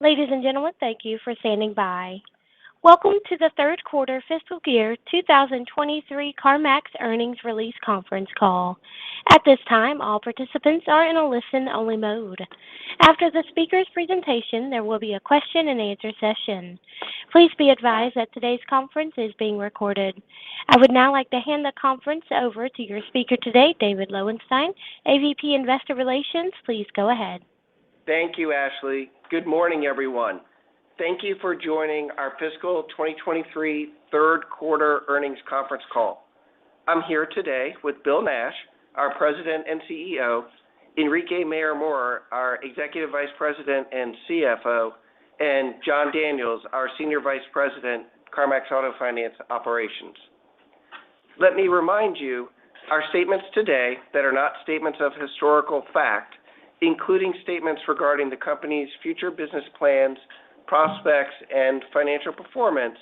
Ladies and gentlemen, thank you for standing by. Welcome to the third quarter fiscal year 2023 CarMax earnings release conference call. At this time, all participants are in a listen-only mode. After the speaker's presentation, there will be a question-and-answer session. Please be advised that today's conference is being recorded. I would now like to hand the conference over to your speaker today, David Lowenstein, AVP Investor Relations. Please go ahead. Thank you, Ashley. Good morning, everyone. Thank you for joining our fiscal 2023 third quarter earnings conference call. I'm here today with Bill Nash, our President and CEO, Enrique Mayor-Mora, our Executive Vice President and CFO, and John Daniels, our Senior Vice President, CarMax Auto Finance Operations. Let me remind you, our statements today that are not statements of historical fact, including statements regarding the company's future business plans, prospects, and financial performance,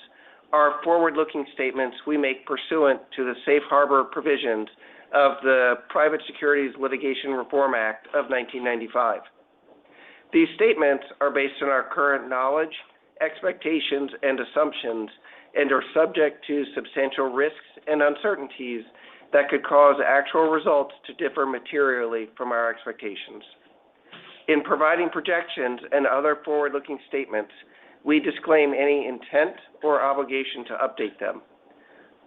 are forward-looking statements we make pursuant to the safe harbor provisions of the Private Securities Litigation Reform Act of 1995. These statements are based on our current knowledge, expectations, and assumptions, and are subject to substantial risks and uncertainties that could cause actual results to differ materially from our expectations. In providing projections and other forward-looking statements, we disclaim any intent or obligation to update them.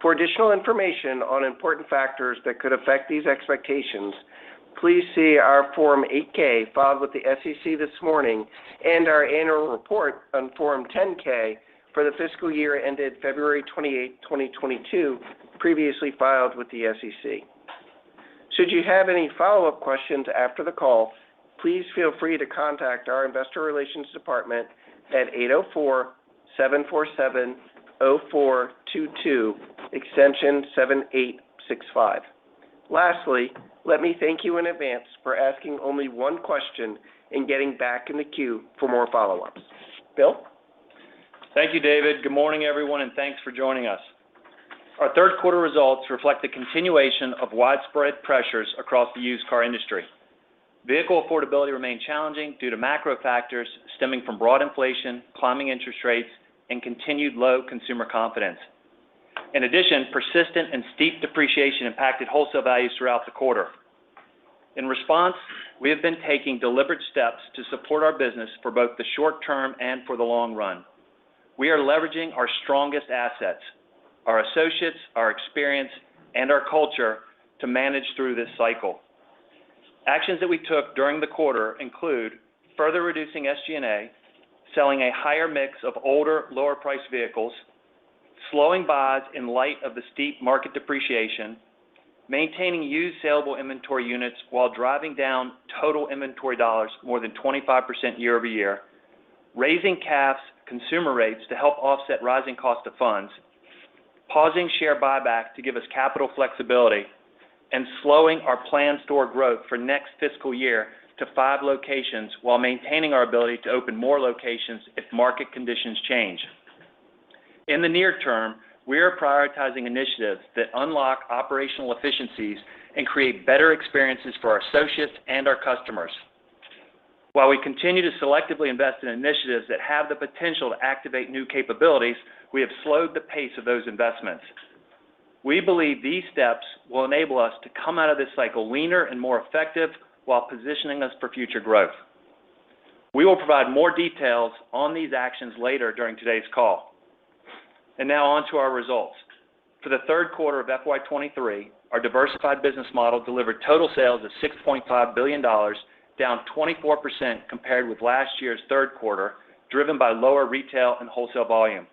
For additional information on important factors that could affect these expectations, please see our Form 8-K filed with the SEC this morning and our annual report on Form 10-K for the fiscal year ended February 28, 2022, previously filed with the SEC. Should you have any follow-up questions after the call, please feel free to contact our Investor Relations Department at 804-747-0422, extension 7865. Lastly, let me thank you in advance for asking only one question and getting back in the queue for more follow-ups. Bill? Thank you, David. Good morning, everyone, and thanks for joining us. Our third quarter results reflect the continuation of widespread pressures across the used car industry. Vehicle affordability remained challenging due to macro factors stemming from broad inflation, climbing interest rates, and continued low consumer confidence. In addition, persistent and steep depreciation impacted wholesale values throughout the quarter. In response, we have been taking deliberate steps to support our business for both the short term and for the long run. We are leveraging our strongest assets, our associates, our experience, and our culture to manage through this cycle. Actions that we took during the quarter include further reducing SG&A, selling a higher mix of older, lower-priced vehicles, slowing buys in light of the steep market depreciation, maintaining used saleable inventory units while driving down total inventory dollars more than 25% year over year, raising CAF's consumer rates to help offset rising cost of funds, pausing share buyback to give us capital flexibility, and slowing our planned store growth for next fiscal year to 5 locations while maintaining our ability to open more locations if market conditions change. In the near term, we are prioritizing initiatives that unlock operational efficiencies and create better experiences for our associates and our customers. While we continue to selectively invest in initiatives that have the potential to activate new capabilities, we have slowed the pace of those investments. We believe these steps will enable us to come out of this cycle leaner and more effective while positioning us for future growth. We will provide more details on these actions later during today's call. And now on to our results. For the third quarter of FY23, our diversified business model delivered total sales of $6.5 billion, down 24% compared with last year's third quarter, driven by lower retail and wholesale volume.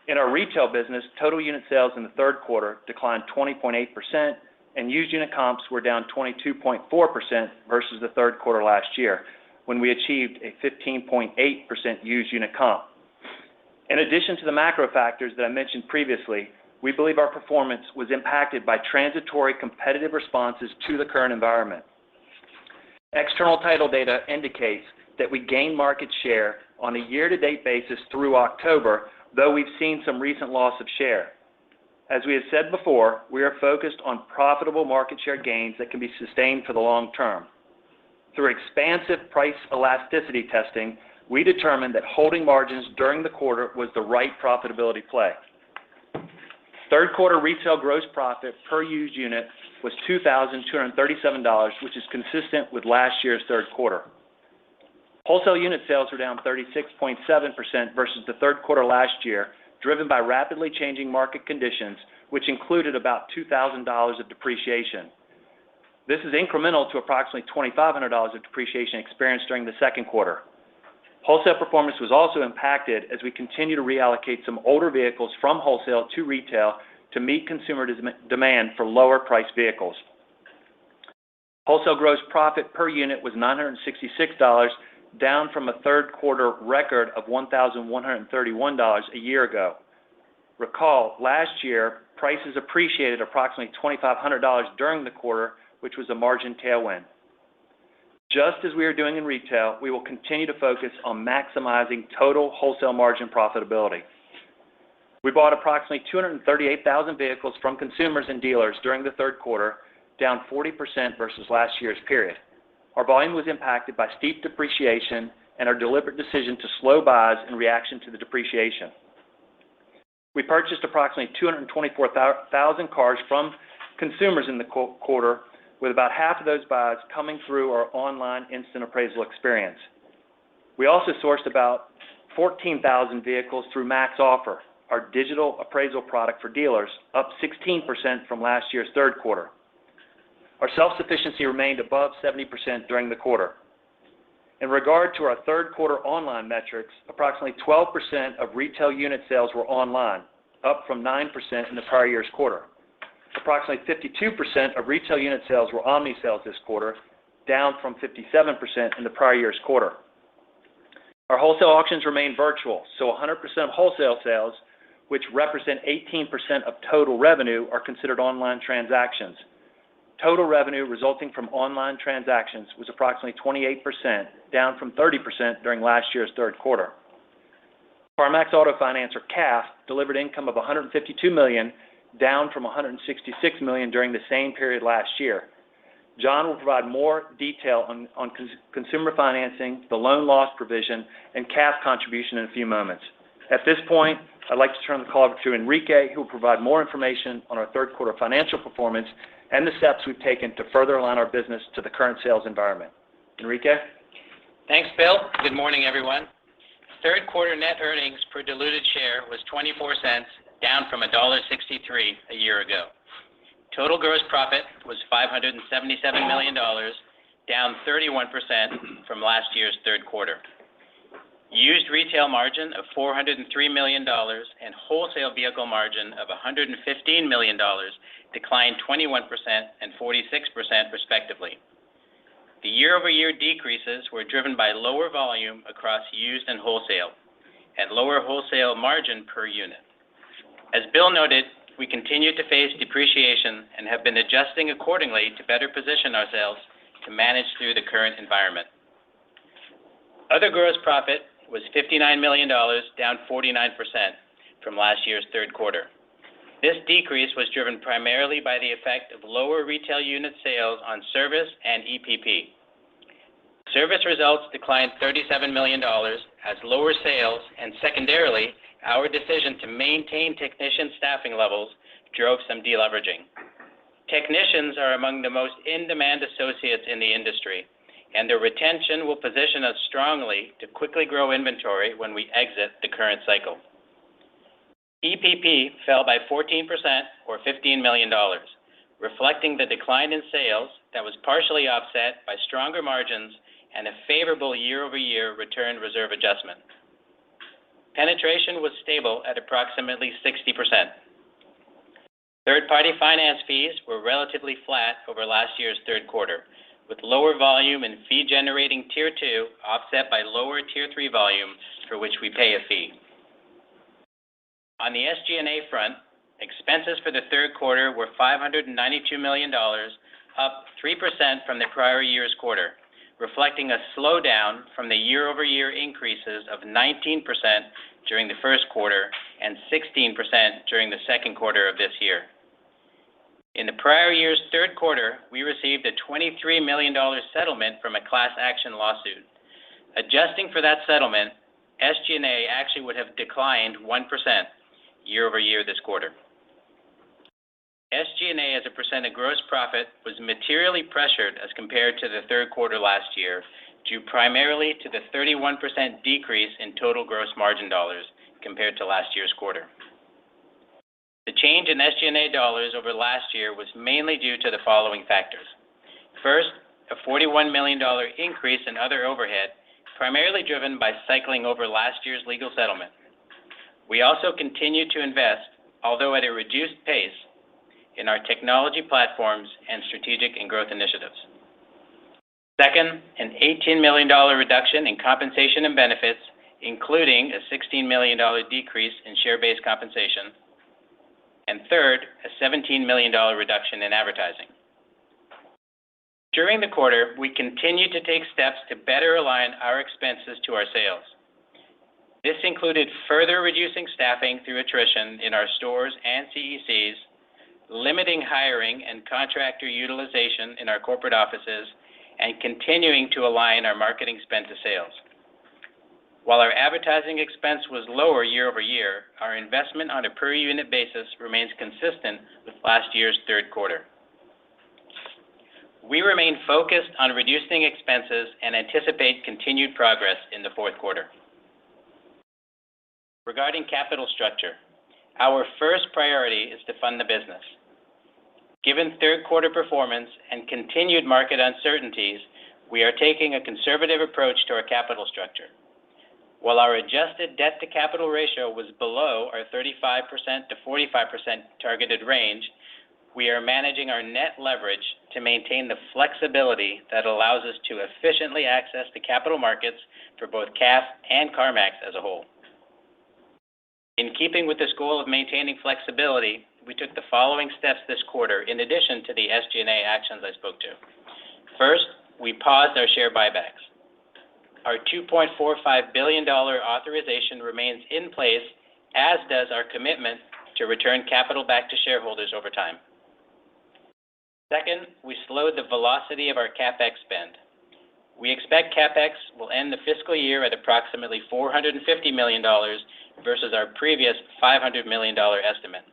In our retail business, total unit sales in the third quarter declined 20.8%, and used unit comps were down 22.4% versus the third quarter last year, when we achieved a 15.8% used unit comp. In addition to the macro factors that I mentioned previously, we believe our performance was impacted by transitory competitive responses to the current environment. External title data indicates that we gained market share on a year-to-date basis through October, though we've seen some recent loss of share. As we have said before, we are focused on profitable market share gains that can be sustained for the long term. Through expansive price elasticity testing, we determined that holding margins during the quarter was the right profitability play. Third quarter retail gross profit per used unit was $2,237, which is consistent with last year's third quarter. Wholesale unit sales were down 36.7% versus the third quarter last year, driven by rapidly changing market conditions, which included about $2,000 of depreciation. This is incremental to approximately $2,500 of depreciation experienced during the second quarter. Wholesale performance was also impacted as we continue to reallocate some older vehicles from wholesale to retail to meet consumer demand for lower priced vehicles. Wholesale gross profit per unit was $966, down from a third quarter record of $1,131 a year ago. Recall, last year, prices appreciated approximately $2,500 during the quarter, which was a margin tailwind. Just as we are doing in retail, we will continue to focus on maximizing total wholesale margin profitability. We bought approximately 238,000 vehicles from consumers and dealers during the third quarter, down 40% versus last year's period. Our volume was impacted by steep depreciation and our deliberate decision to slow buys in reaction to the depreciation. We purchased approximately 224,000 cars from consumers in the quarter, with about half of those buys coming through our online instant appraisal experience. We also sourced about 14,000 vehicles through Max Offer, our digital appraisal product for dealers, up 16% from last year's third quarter. Our self-sufficiency remained above 70% during the quarter. In regard to our third quarter online metrics, approximately 12% of retail unit sales were online, up from 9% in the prior year's quarter. Approximately 52% of retail unit sales were omni sales this quarter, down from 57% in the prior year's quarter. Our wholesale auctions remain virtual, so 100% of wholesale sales, which represent 18% of total revenue, are considered online transactions. Total revenue resulting from online transactions was approximately 28%, down from 30% during last year's third quarter. CarMax Auto Finance, or CAF, delivered income of $152 million, down from $166 million during the same period last year. John will provide more detail on consumer financing, the loan loss provision, and CAF contribution in a few moments. At this point, I'd like to turn the call over to Enrique, who will provide more information on our third quarter financial performance and the steps we've taken to further align our business to the current sales environment. Enrique? Thanks, Bill. Good morning, everyone. Third quarter net earnings per diluted share was 24 cents, down from $1.63 a year ago. Total gross profit was $577 million, down 31% from last year's third quarter. Used retail margin of $403 million and wholesale vehicle margin of $115 million declined 21% and 46% respectively. The year-over-year decreases were driven by lower volume across used and wholesale, and lower wholesale margin per unit. As Bill noted, we continue to face depreciation and have been adjusting accordingly to better position ourselves to manage through the current environment. Other gross profit was $59 million, down 49% from last year's third quarter. This decrease was driven primarily by the effect of lower retail unit sales on service and EPP. Service results declined $37 million as lower sales and secondarily our decision to maintain technician staffing levels drove some deleveraging. Technicians are among the most in-demand associates in the industry, and their retention will position us strongly to quickly grow inventory when we exit the current cycle. EPP fell by 14% or $15 million, reflecting the decline in sales that was partially offset by stronger margins and a favorable year-over-year return reserve adjustment. Penetration was stable at approximately 60%. Third-party finance fees were relatively flat over last year's third quarter, with lower volume in fee-generating Tier 2 offset by lower Tier 3 volume for which we pay a fee. On the SG&A front, expenses for the third quarter were $592 million, up 3% from the prior year's quarter, reflecting a slowdown from the year-over-year increases of 19% during the first quarter and 16% during the second quarter of this year. In the prior year's third quarter, we received a $23 million settlement from a class action lawsuit. Adjusting for that settlement, SG&A actually would have declined 1% year-over-year this quarter. SG&A as a percent of gross profit was materially pressured as compared to the third quarter last year, due primarily to the 31% decrease in total gross margin dollars compared to last year's quarter. The change in SG&A dollars over last year was mainly due to the following factors. First, a $41 million increase in other overhead, primarily driven by cycling over last year's legal settlement. We also continued to invest, although at a reduced pace, in our technology platforms and strategic and growth initiatives. Second, an $18 million reduction in compensation and benefits, including a $16 million decrease in share-based compensation. And third, a $17 million reduction in advertising. During the quarter, we continued to take steps to better align our expenses to our sales. This included further reducing staffing through attrition in our stores and CECs, limiting hiring and contractor utilization in our corporate offices, and continuing to align our marketing spend to sales. While our advertising expense was lower year over year, our investment on a per unit basis remains consistent with last year's third quarter. We remain focused on reducing expenses and anticipate continued progress in the fourth quarter. Regarding capital structure, our first priority is to fund the business. Given third quarter performance and continued market uncertainties, we are taking a conservative approach to our capital structure. While our adjusted debt to capital ratio was below our 35% to 45% targeted range, we are managing our net leverage to maintain the flexibility that allows us to efficiently access the capital markets for both CAF and CarMax as a whole. In keeping with this goal of maintaining flexibility, we took the following steps this quarter in addition to the SG&A actions I spoke to. First, we paused our share buybacks. Our $2.45 billion authorization remains in place, as does our commitment to return capital back to shareholders over time. Second, we slowed the velocity of our CapEx spend. We expect CapEx will end the fiscal year at approximately $450 million versus our previous $500 million estimate.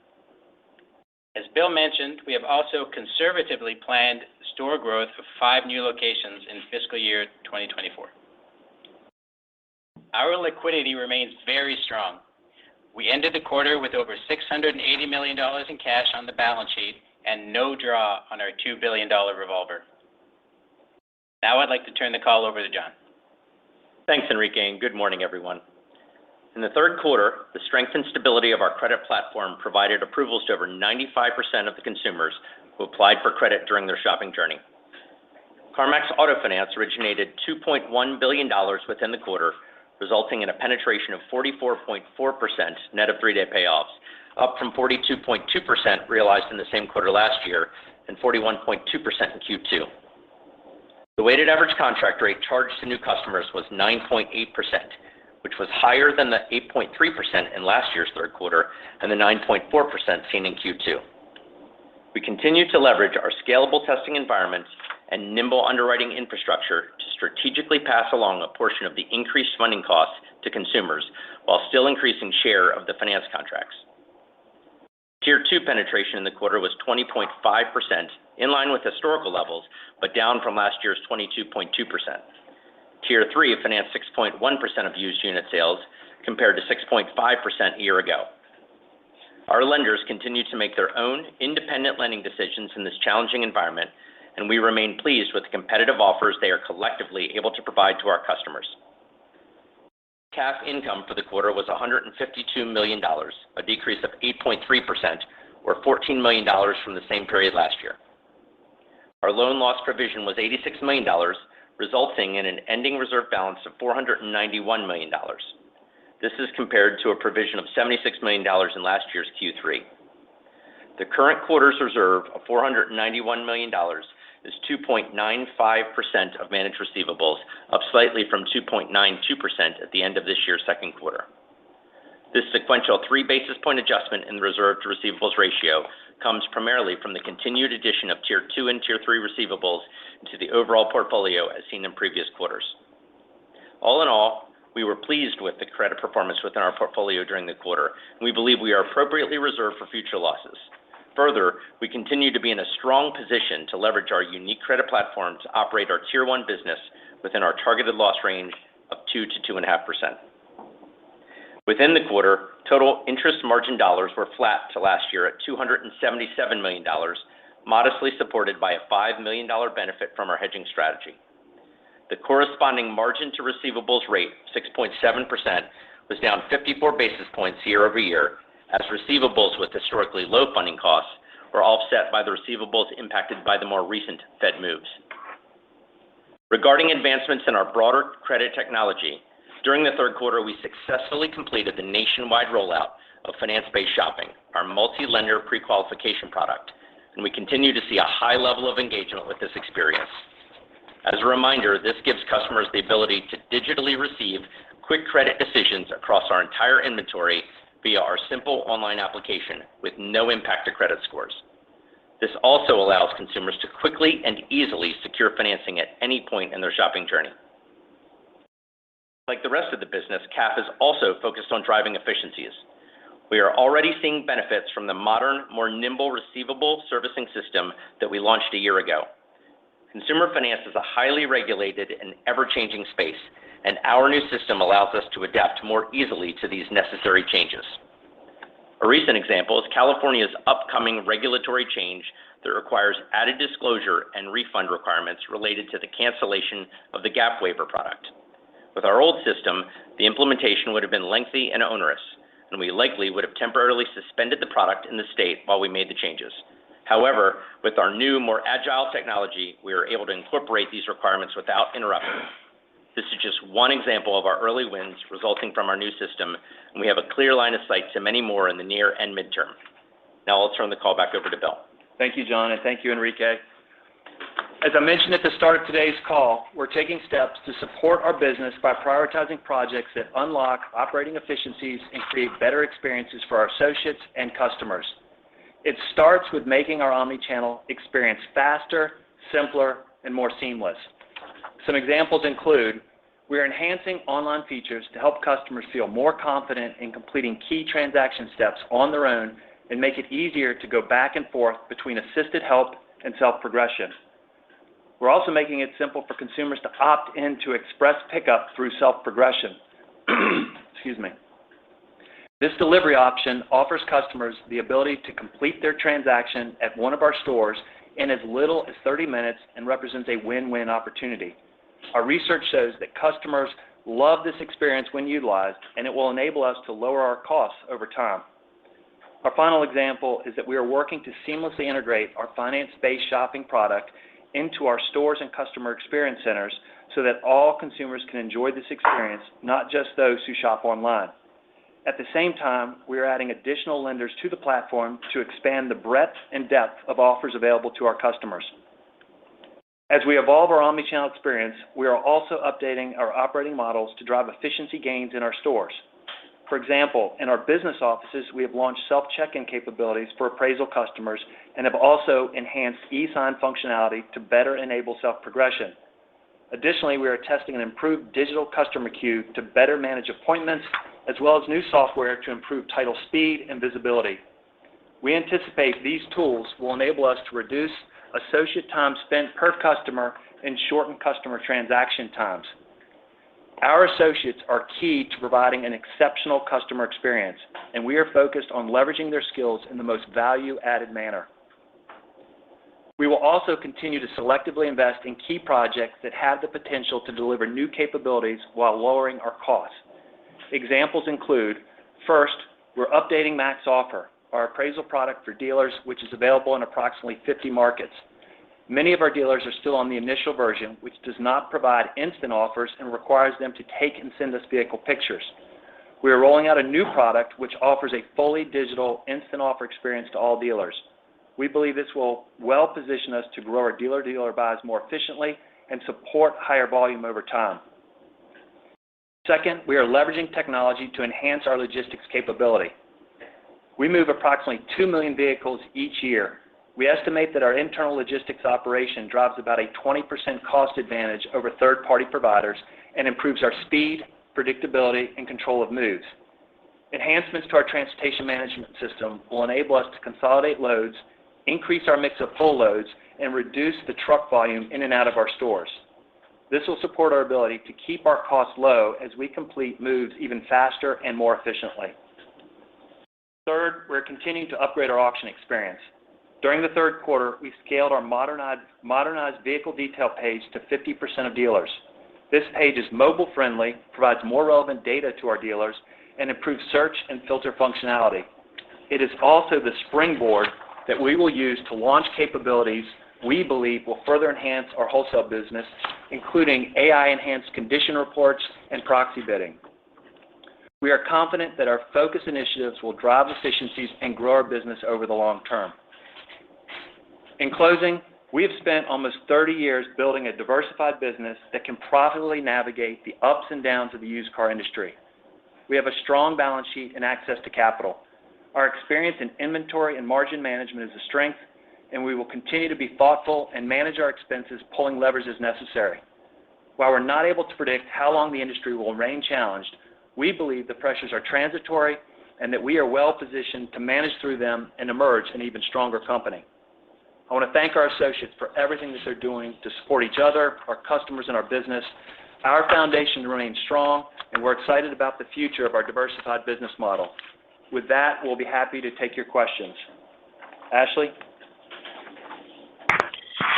As Bill mentioned, we have also conservatively planned store growth of 5 new locations in fiscal year 2024. Our liquidity remains very strong. We ended the quarter with over $680 million in cash on the balance sheet and no draw on our $2 billion revolver. Now I'd like to turn the call over to John. Thanks, Enrique, and good morning, everyone. In the third quarter, the strength and stability of our credit platform provided approvals to over 95% of the consumers who applied for credit during their shopping journey. CarMax Auto Finance originated $2.1 billion within the quarter, resulting in a penetration of 44.4% net of 3-day payoffs, up from 42.2% realized in the same quarter last year and 41.2% in Q2. The weighted average contract rate charged to new customers was 9.8%, which was higher than the 8.3% in last year's third quarter and the 9.4% seen in Q2. We continue to leverage our scalable testing environments and nimble underwriting infrastructure to strategically pass along a portion of the increased funding costs to consumers while still increasing share of the finance contracts. Tier 2 penetration in the quarter was 20.5%, in line with historical levels, but down from last year's 22.2%. Tier 3 financed 6.1% of used unit sales, compared to 6.5% a year ago. Our lenders continue to make their own independent lending decisions in this challenging environment, and we remain pleased with the competitive offers they are collectively able to provide to our customers. CAF income for the quarter was $152 million, a decrease of 8.3%, or $14 million from the same period last year. Our loan loss provision was $86 million, resulting in an ending reserve balance of $491 million. This is compared to a provision of $76 million in last year's Q3. The current quarter's reserve of $491 million is 2.95% of managed receivables, up slightly from 2.92% at the end of this year's second quarter. This sequential 3 basis point adjustment in the reserve to receivables ratio comes primarily from the continued addition of Tier 2 and Tier 3 receivables into the overall portfolio as seen in previous quarters. All in all, we were pleased with the credit performance within our portfolio during the quarter, and we believe we are appropriately reserved for future losses. Further, we continue to be in a strong position to leverage our unique credit platform to operate our Tier 1 business within our targeted loss range of 2 to 2.5%. Within the quarter, total interest margin dollars were flat to last year at $277 million, modestly supported by a $5 million benefit from our hedging strategy. The corresponding margin to receivables rate, 6.7%, was down 54 basis points year over year, as receivables with historically low funding costs were offset by the receivables impacted by the more recent Fed moves. Regarding advancements in our broader credit technology, during the third quarter, we successfully completed the nationwide rollout of finance-based shopping, our multi-lender pre-qualification product, and we continue to see a high level of engagement with this experience. As a reminder, this gives customers the ability to digitally receive quick credit decisions across our entire inventory via our simple online application with no impact to credit scores. This also allows consumers to quickly and easily secure financing at any point in their shopping journey. Like the rest of the business, CAF is also focused on driving efficiencies. We are already seeing benefits from the modern, more nimble receivable servicing system that we launched a year ago. Consumer finance is a highly regulated and ever-changing space, and our new system allows us to adapt more easily to these necessary changes. A recent example is California's upcoming regulatory change that requires added disclosure and refund requirements related to the cancellation of the gap waiver product. With our old system, the implementation would have been lengthy and onerous, and we likely would have temporarily suspended the product in the state while we made the changes. However, with our new, more agile technology, we are able to incorporate these requirements without interruption. This is just one example of our early wins resulting from our new system, and we have a clear line of sight to many more in the near and midterm. Now I'll turn the call back over to Bill. Thank you, John, and thank you, Enrique. As I mentioned at the start of today's call, we're taking steps to support our business by prioritizing projects that unlock operating efficiencies and create better experiences for our associates and customers. It starts with making our omni-channel experience faster, simpler, and more seamless. Some examples include we're enhancing online features to help customers feel more confident in completing key transaction steps on their own and make it easier to go back and forth between assisted help and self-progression. We're also making it simple for consumers to opt into express pickup through self-progression. Excuse me. This delivery option offers customers the ability to complete their transaction at one of our stores in as little as 30 minutes and represents a win-win opportunity. Our research shows that customers love this experience when utilized, and it will enable us to lower our costs over time. Our final example is that we are working to seamlessly integrate our finance-based shopping product into our stores and customer experience centers so that all consumers can enjoy this experience, not just those who shop online. At the same time, we are adding additional lenders to the platform to expand the breadth and depth of offers available to our customers. As we evolve our omnichannel experience, we are also updating our operating models to drive efficiency gains in our stores. For example, in our business offices, we have launched self-check-in capabilities for appraisal customers and have also enhanced e-sign functionality to better enable self-progression. Additionally, we are testing an improved digital customer queue to better manage appointments, as well as new software to improve title speed and visibility. We anticipate these tools will enable us to reduce associate time spent per customer and shorten customer transaction times. Our associates are key to providing an exceptional customer experience, and we are focused on leveraging their skills in the most value-added manner. We will also continue to selectively invest in key projects that have the potential to deliver new capabilities while lowering our costs. Examples include, first, we're updating Max Offer, our appraisal product for dealers, which is available in approximately 50 markets. Many of our dealers are still on the initial version, which does not provide instant offers and requires them to take and send us vehicle pictures. We are rolling out a new product which offers a fully digital instant offer experience to all dealers. We believe this will well position us to grow our dealer-to-dealer buys more efficiently and support higher volume over time. Second, we are leveraging technology to enhance our logistics capability. We move approximately 2 million vehicles each year. We estimate that our internal logistics operation drives about a 20% cost advantage over third-party providers and improves our speed, predictability, and control of moves. Enhancements to our transportation management system will enable us to consolidate loads, increase our mix of full loads, and reduce the truck volume in and out of our stores. This will support our ability to keep our costs low as we complete moves even faster and more efficiently. Third, we're continuing to upgrade our auction experience. During the third quarter, we scaled our modernized vehicle detail page to 50% of dealers. This page is mobile-friendly, provides more relevant data to our dealers, and improves search and filter functionality. It is also the springboard that we will use to launch capabilities we believe will further enhance our wholesale business, including AI-enhanced condition reports and proxy bidding. We are confident that our focus initiatives will drive efficiencies and grow our business over the long term. In closing, we have spent almost 30 years building a diversified business that can profitably navigate the ups and downs of the used car industry. We have a strong balance sheet and access to capital. Our experience in inventory and margin management is a strength, and we will continue to be thoughtful and manage our expenses, pulling levers as necessary. While we're not able to predict how long the industry will remain challenged, we believe the pressures are transitory and that we are well positioned to manage through them and emerge an even stronger company. I want to thank our associates for everything that they're doing to support each other, our customers, and our business. Our foundation remains strong, and we're excited about the future of our diversified business model. With that, we'll be happy to take your questions. Ashley?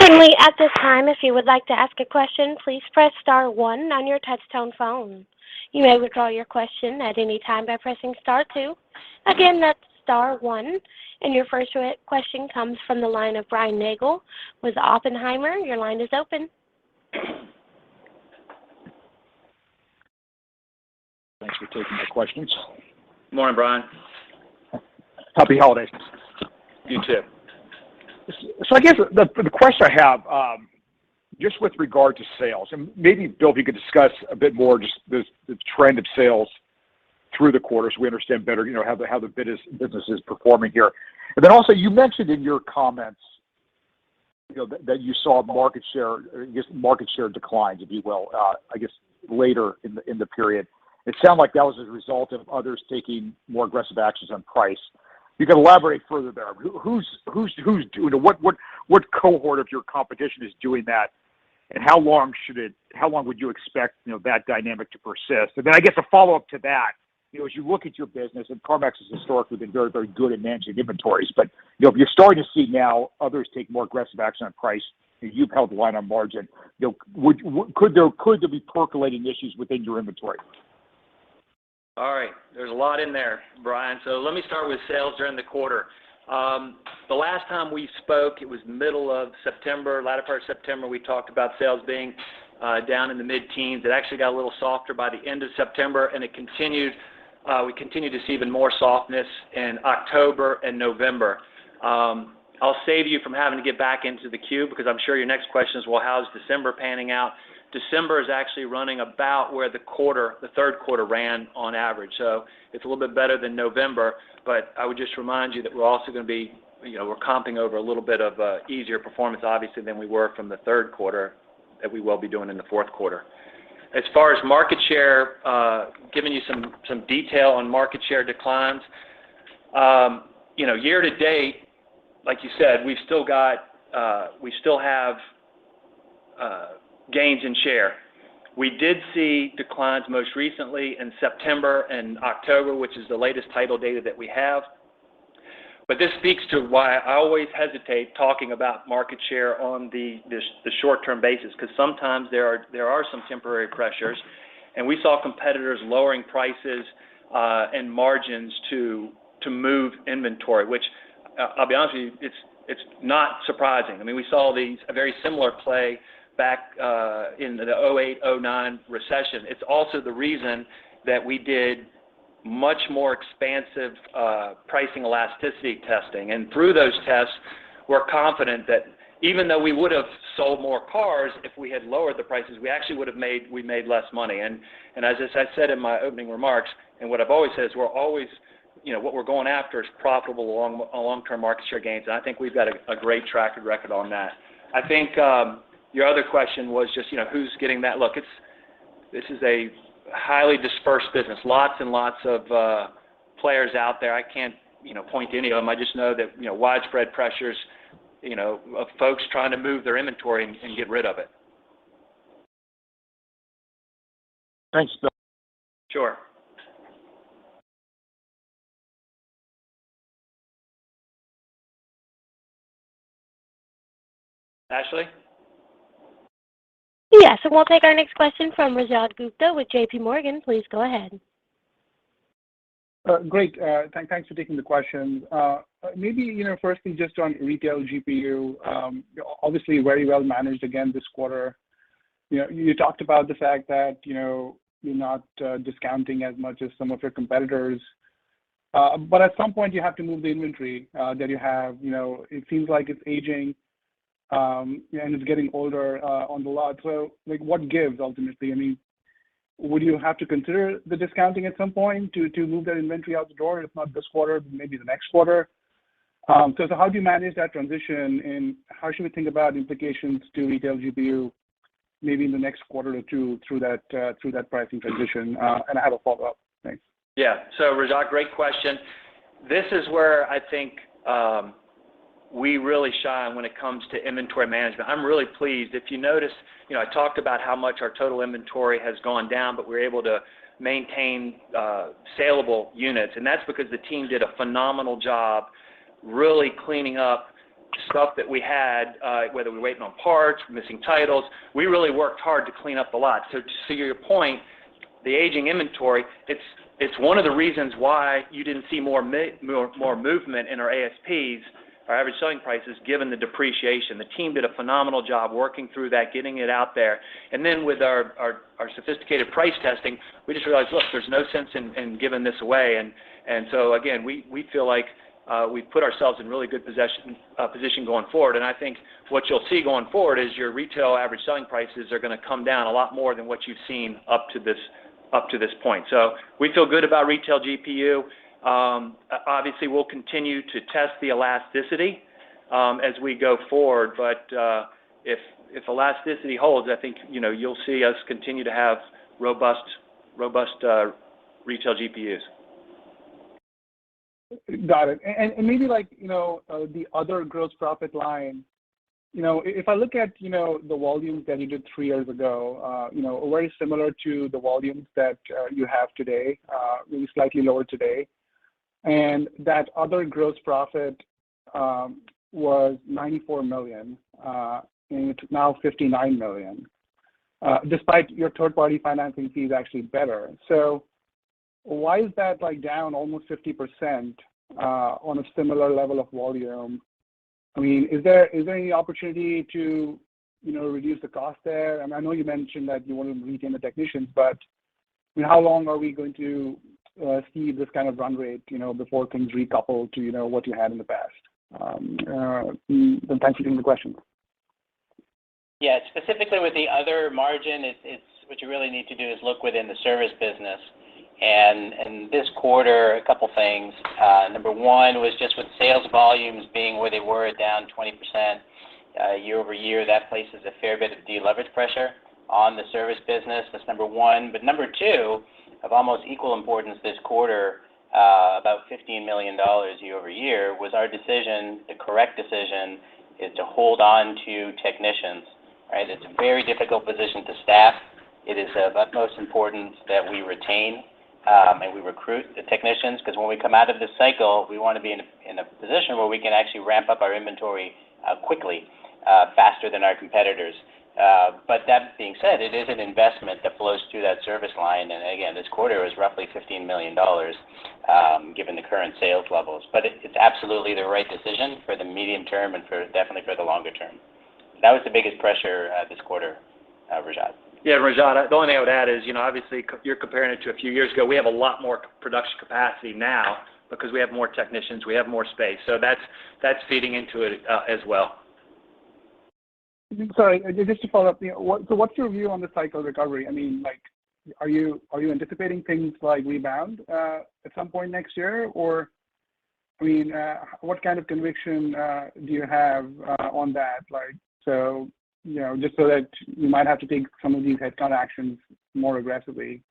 Certainly, at this time, if you would like to ask a question, please press star one on your touch-tone phone. You may withdraw your question at any time by pressing star two. Again, that's star one. And your first question comes from the line of Brian Nagel with Oppenheimer. Your line is open. Thanks for taking my questions. Good morning, Brian. Happy holidays. You too. So I guess the question I have, just with regard to sales, and maybe, Bill, if you could discuss a bit more just the trend of sales through the quarter so we understand better, how the business is performing here. And then also, you mentioned in your comments, that you saw market share declines, if you will, later in the period. It sounded like that was as a result of others taking more aggressive actions on price. You can elaborate further there. Who's doing it? What cohort of your competition is doing that? And how long would you expect that dynamic to persist? And then I guess a follow-up to that, as you look at your business, and CarMax has historically been very, very good at managing inventories, but if you're starting to see now others take more aggressive action on price, and you've held the line on margin, could there be percolating issues within your inventory? All right, there's a lot in there, Brian. So let me start with sales during the quarter. The last time we spoke, it was middle of September, latter part of September. We talked about sales being down in the mid-teens. It actually got a little softer by the end of September, and it continued. We continued to see even more softness in October and November. I'll save you from having to get back into the queue because I'm sure your next question is, well, how's December panning out? December is actually running about where the third quarter ran on average. So it's a little bit better than November, but I would just remind you that we're also going to be, we're comping over a little bit of easier performance, obviously, than we were from the third quarter that we will be doing in the fourth quarter. As far as market share, giving you some detail on market share declines, year to date, like you said, we still have gains in share. We did see declines most recently in September and October, which is the latest title data that we have. But this speaks to why I always hesitate talking about market share on the short-term basis, because sometimes there are some temporary pressures, and we saw competitors lowering prices and margins to move inventory, which I'll be honest with you, it's not surprising. I mean, we saw a very similar play back in the 08-09 recession. It's also the reason that we did much more expansive pricing elasticity testing. And through those tests, we're confident that even though we would have sold more cars if we had lowered the prices, we actually made less money. And as I said in my opening remarks, and what I've always said is we're always, what we're going after is profitable long-term market share gains. And I think we've got a great track record on that. I think your other question was just, who's getting that? Look, this is a highly dispersed business. Lots and lots of players out there. I can't, point to any of them. I just know that, widespread pressures, of folks trying to move their inventory and get rid of it. Thanks, Bill. Sure. Ashley? Yes, and we'll take our next question from Rajat Gupta with JP Morgan. Please go ahead. Great. Thanks for taking the question. Maybe, firstly, just on retail GPU, obviously very well managed again this quarter. You talked about the fact that, you're not discounting as much as some of your competitors. But at some point you have to move the inventory that you have. It seems like it's aging, and it's getting older on the lot. So, what gives ultimately? I mean, would you have to consider the discounting at some point to move that inventory out the door, if not this quarter, maybe the next quarter? So how do you manage that transition, and how should we think about implications to retail GPU maybe in the next quarter or two through that pricing transition? And I have a follow-up. Thanks. Yeah. So Rajat, great question. This is where I think we really shine when it comes to inventory management. I'm really pleased. If you notice, I talked about how much our total inventory has gone down, but we're able to maintain saleable units, and that's because the team did a phenomenal job really cleaning up stuff that we had, whether we were waiting on parts, missing titles. We really worked hard to clean up the lot. So to your point, the aging inventory, it's one of the reasons why you didn't see more movement in our ASPs, our average selling prices, given the depreciation. The team did a phenomenal job working through that, getting it out there. And then with our sophisticated price testing, we just realized, look, there's no sense in giving this away. And so again, we feel like we've put ourselves in really good position going forward. And I think what you'll see going forward is your retail average selling prices are going to come down a lot more than what you've seen up to this point. So we feel good about retail GPU. Obviously, we'll continue to test the elasticity as we go forward. But if elasticity holds, I think you'll see us continue to have robust retail GPUs. Got it. And maybe the other gross profit line. If I look at the volumes that you did 3 years ago, very similar to the volumes that you have today, maybe slightly lower today. And that other gross profit was $94 million, and it's now $59 million, despite your third-party financing fees actually better. So why is that down almost 50% on a similar level of volume? I mean, is there any opportunity to reduce the cost there? I mean, I know you mentioned that you want to retain the technicians, but how long are we going to see this kind of run rate, before things recouple to, what you had in the past? Then thanks for taking the question. Yeah, specifically with the other margin, it's what you really need to do is look within the service business. And this quarter, a couple things. Number one was just with sales volumes being where they were, down 20% year over year, that places a fair bit of deleverage pressure on the service business. That's number one. But number two, of almost equal importance this quarter, about $15 million year over year, was our decision. The correct decision is to hold on to technicians. Right? It's a very difficult position to staff. It is of utmost importance that we retain and we recruit the technicians, because when we come out of this cycle, we want to be in a position where we can actually ramp up our inventory quickly, faster than our competitors. But that being said, it is an investment that flows through that service line. And again, this quarter was roughly $15 million, given the current sales levels. But it's absolutely the right decision for the medium term and definitely for the longer term. That was the biggest pressure this quarter, Rajat. Yeah, Rajat, the only thing I would add is, obviously you're comparing it to a few years ago. We have a lot more production capacity now because we have more technicians, we have more space. So that's feeding into it as well. Sorry, just to follow up, so what's your view on the cycle recovery? I mean, are you anticipating things rebound at some point next year, or I mean, what kind of conviction do you have on that? So just so that you might have to take some of these headcount actions, more aggressively.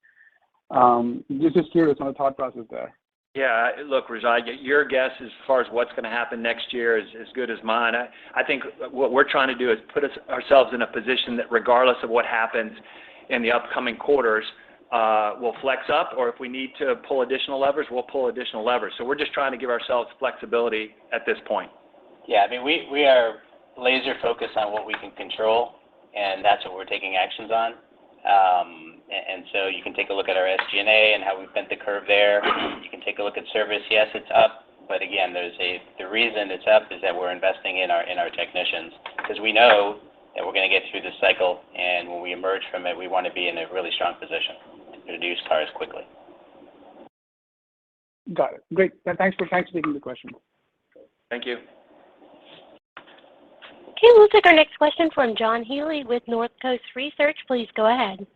Just curious on the thought process there. Yeah, look, Rajat, your guess as far as what's going to happen next year is as good as mine. I think what we're trying to do is put ourselves in a position that regardless of what happens in the upcoming quarters, we'll flex up, or if we need to pull additional levers, we'll pull additional levers. So we're just trying to give ourselves flexibility at this point. Yeah, I mean, we are laser focused on what we can control, and that's what we're taking actions on. And so you can take a look at our SG&A and how we've bent the curve there. You can take a look at service. Yes, it's up, but again, the reason it's up is that we're investing in our technicians, because we know that we're going to get through this cycle, and when we emerge from it, we want to be in a really strong position to produce cars quickly. Got it. Great. Thanks for taking the question. Thank you. Okay, we'll take our next question from John Healy with Northcoast Research. Please go ahead.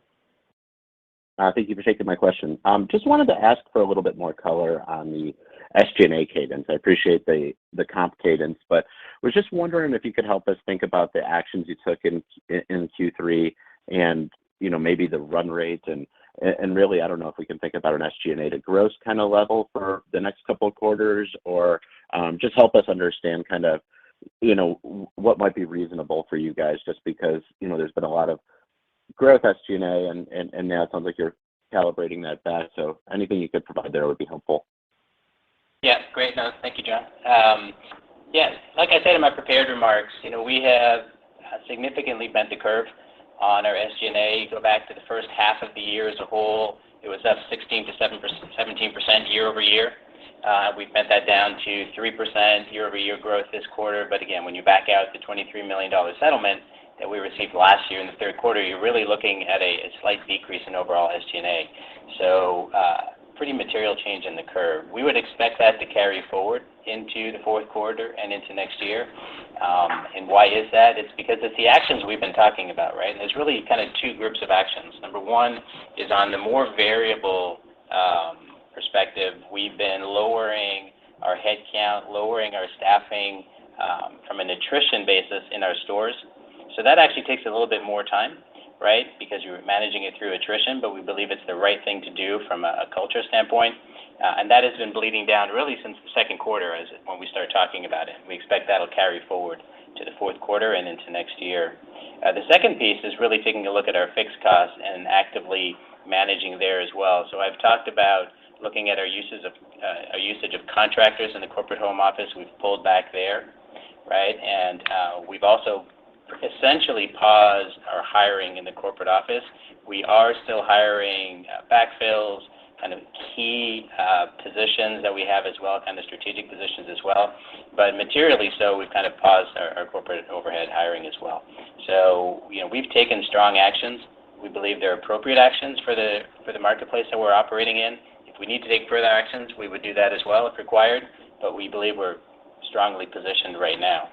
Thank you for taking my question. Just wanted to ask for a little bit more color on the SG&A cadence. I appreciate the comp cadence, but was just wondering if you could help us think about the actions you took in Q3 and, you know, maybe the run rate and really, I don't know if we can think about an SG&A to gross kind of level for the next couple of quarters, or just help us understand kind of, you know, what might be reasonable for you guys, just because, you know, there's been a lot of growth SG&A and now it sounds like you're calibrating that back. So anything you could provide there would be helpful. Yeah, great. No, thank you, John. Yeah, like I said in my prepared remarks, you know, we have significantly bent the curve on our SG&A. You go back to the first half of the year as a whole, it was up 16 to 17% year over year. We've bent that down to 3% year over year growth this quarter. But again, when you back out the $23 million settlement that we received last year in the third quarter, you're really looking at a slight decrease in overall SG&A. So pretty material change in the curve. We would expect that to carry forward into the fourth quarter and into next year. And why is that? It's because it's the actions we've been talking about, right? And there's really kind of two groups of actions. Number one is on the more variable perspective. We've been lowering our head count, lowering our staffing from an attrition basis in our stores. So that actually takes a little bit more time, right? Because you're managing it through attrition, but we believe it's the right thing to do from a culture standpoint. And that has been bleeding down really since the second quarter when we start talking about it. We expect that'll carry forward to the fourth quarter and into next year. The second piece is really taking a look at our fixed costs and actively managing there as well. So I've talked about looking at our usage of contractors in the corporate home office. We've pulled back there, right? And we've also essentially paused our hiring in the corporate office. We are still hiring backfills, kind of key positions that we have as well, kind of strategic positions as well. But materially so, we've kind of paused our corporate overhead hiring as well. So, you know, we've taken strong actions. We believe they're appropriate actions for the marketplace that we're operating in. If we need to take further actions, we would do that as well if required, but we believe we're strongly positioned right now.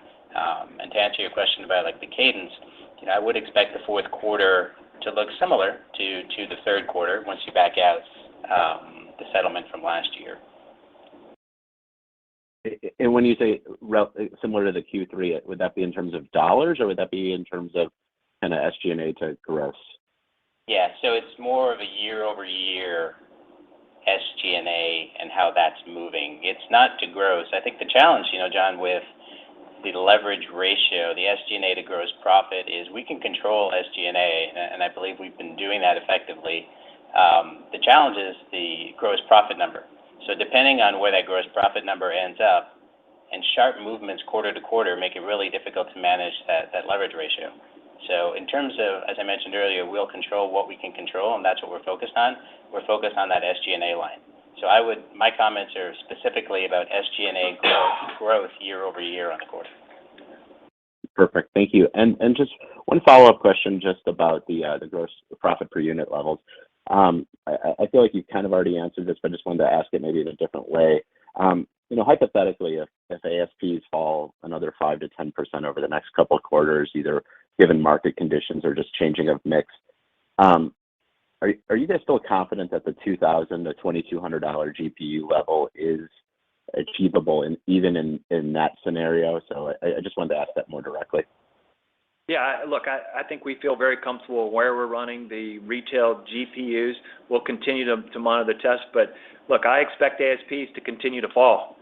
And to answer your question about like the cadence, you know, I would expect the fourth quarter to look similar to the third quarter once you back out the settlement from last year. And when you say similar to the Q3, would that be in terms of dollars, or would that be in terms of kind of SG&A to gross? Yeah, so it's more of a year-over-year SG&A and how that's moving. It's not to gross. I think the challenge, you know, John, with the leverage ratio, the SG&A to gross profit, is we can control SG&A, and I believe we've been doing that effectively. The challenge is the gross profit number. So depending on where that gross profit number ends up, and sharp movements quarter to quarter make it really difficult to manage that leverage ratio. So in terms of, as I mentioned earlier, we'll control what we can control, and that's what we're focused on. We're focused on that SG&A line. So my comments are specifically about SG&A growth year over year on the quarter. Perfect, thank you. And just one follow-up question just about the gross profit per unit levels. I feel like you've kind of already answered this, but I just wanted to ask it maybe in a different way. You know, hypothetically, if ASPs fall another 5 to 10% over the next couple of quarters, either given market conditions or just changing of mix, are you guys still confident that the $2,000 to $2,200 GPU level is achievable even in that scenario? So I just wanted to ask that more directly. Yeah, I think we feel very comfortable where we're running the retail GPUs. We'll continue to monitor the test, but look, I expect ASPs to continue to fall,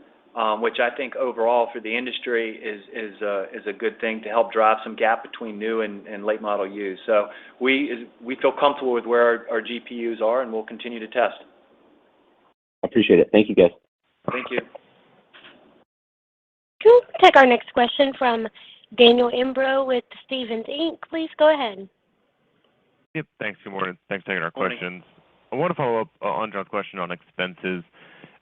which I think overall for the industry is a good thing to help drive some gap between new and late model used. So we feel comfortable with where our GPUs are, and we'll continue to test. I appreciate it. Thank you, guys. Thank you. We'll take our next question from Daniel Imbro with Stephens Inc. Please go ahead. Yep. Thanks. Good morning. Thanks for taking our Morning. questions. I want to follow up on John's question on expenses.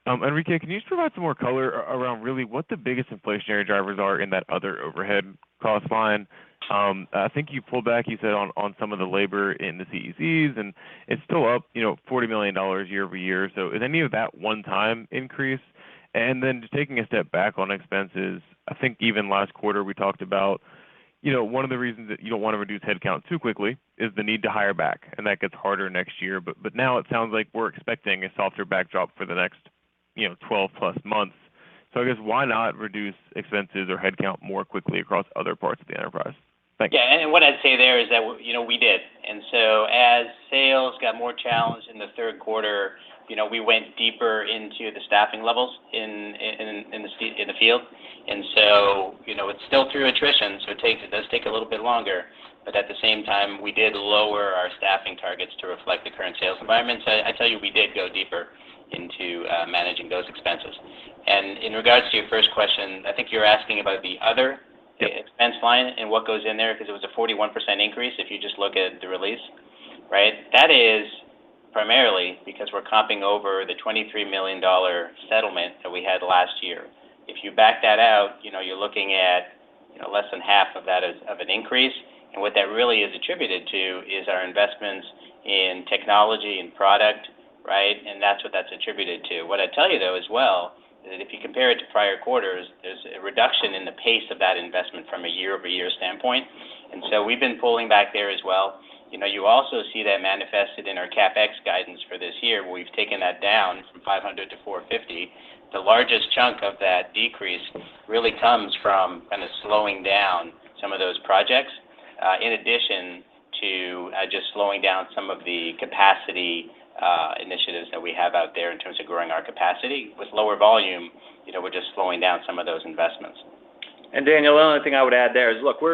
Enrique, can you just provide some more color around really what the biggest inflationary drivers are in that other overhead cost line? I think you pulled back, you said, on some of the labor in the CECs, and it's still up, $40 million year over year. So is any of that one-time increase? And then just taking a step back on expenses, I think even last quarter we talked about, one of the reasons that you don't want to reduce headcount too quickly is the need to hire back, and that gets harder next year. But now it sounds like we're expecting a softer backdrop for the next 12 plus months. So I guess why not reduce expenses or headcount more quickly across other parts of the enterprise? Thanks. Yeah, and what I'd say there is that we did, and so as sales got more challenged in the third quarter, we went deeper into the staffing levels in the field, and so it's still through attrition, so it does take a little bit longer, but at the same time we did lower our staffing targets to reflect the current sales environment. So I tell you, we did go deeper into managing those expenses. And in regards to your first question, I think you're asking about the other expense line and what goes in there, because it was a 41% increase if you just look at the release, right? That is primarily because we're comping over the $23 million settlement that we had last year. If you back that out, you're looking at less than half of that of an increase, and what that really is attributed to is our investments in technology and product, right? And that's what that's attributed to. What I tell you though as well is that if you compare it to prior quarters, there's a reduction in the pace of that investment from a year-over-year standpoint, and so we've been pulling back there as well. You also see that manifested in our CapEx guidance for this year, where we've taken that down from 500 to 450. The largest chunk of that decrease really comes from kind of slowing down some of those projects, in addition to just slowing down some of the capacity initiatives that we have out there in terms of growing our capacity. With lower volume, we're just slowing down some of those investments. And Daniel, the only thing I would add there is, look,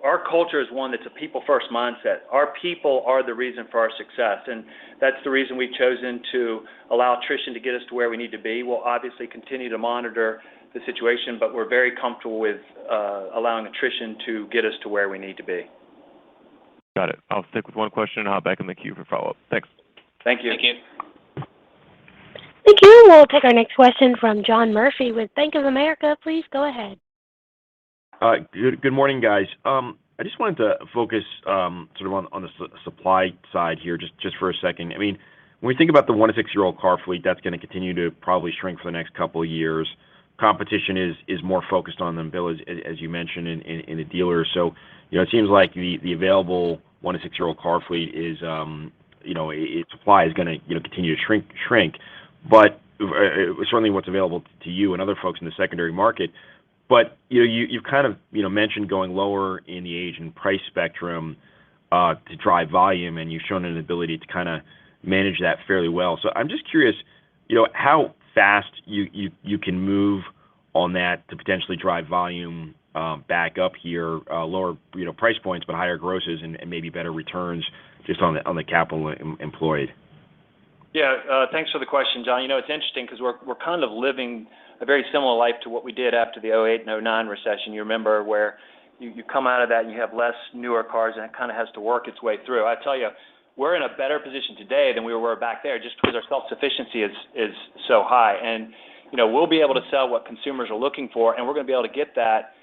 our culture is one that's a people-first mindset. Our people are the reason for our success, and that's the reason we've chosen to allow attrition to get us to where we need to be. We'll obviously continue to monitor the situation, but we're very comfortable with allowing attrition to get us to where we need to be. Got it. I'll stick with one question and hop back in the queue for follow-up. Thanks. Thank you. Thank you. Thank you. We'll take our next question from John Murphy with Bank of America. Please go ahead. Good morning, guys. I just wanted to focus sort of on the supply side here just for a second. I mean, when we think about the 1 to 6-year-old car fleet, that's going to continue to probably shrink for the next couple of years. Competition is more focused on them, Bill, as you mentioned, in the dealers. So, it seems like the available 1 to 6-year-old car fleet is, its supply is going to continue to shrink. But certainly what's available to you and other folks in the secondary market. But you've kind of mentioned going lower in the age and price spectrum to drive volume, and you've shown an ability to kind of manage that fairly well. So I'm just curious, how fast you can move on that to potentially drive volume back up here, lower price points but higher grosses and maybe better returns just on the capital employed. Yeah, thanks for the question, John. It's interesting because we're kind of living a very similar life to what we did after the 08 and 09 recession. You remember where you come out of that and you have less newer cars and it kind of has to work its way through. I tell you, we're in a better position today than we were back there just because our self-sufficiency is so high. And, we'll be able to sell what consumers are looking for, and we're going to be able to get that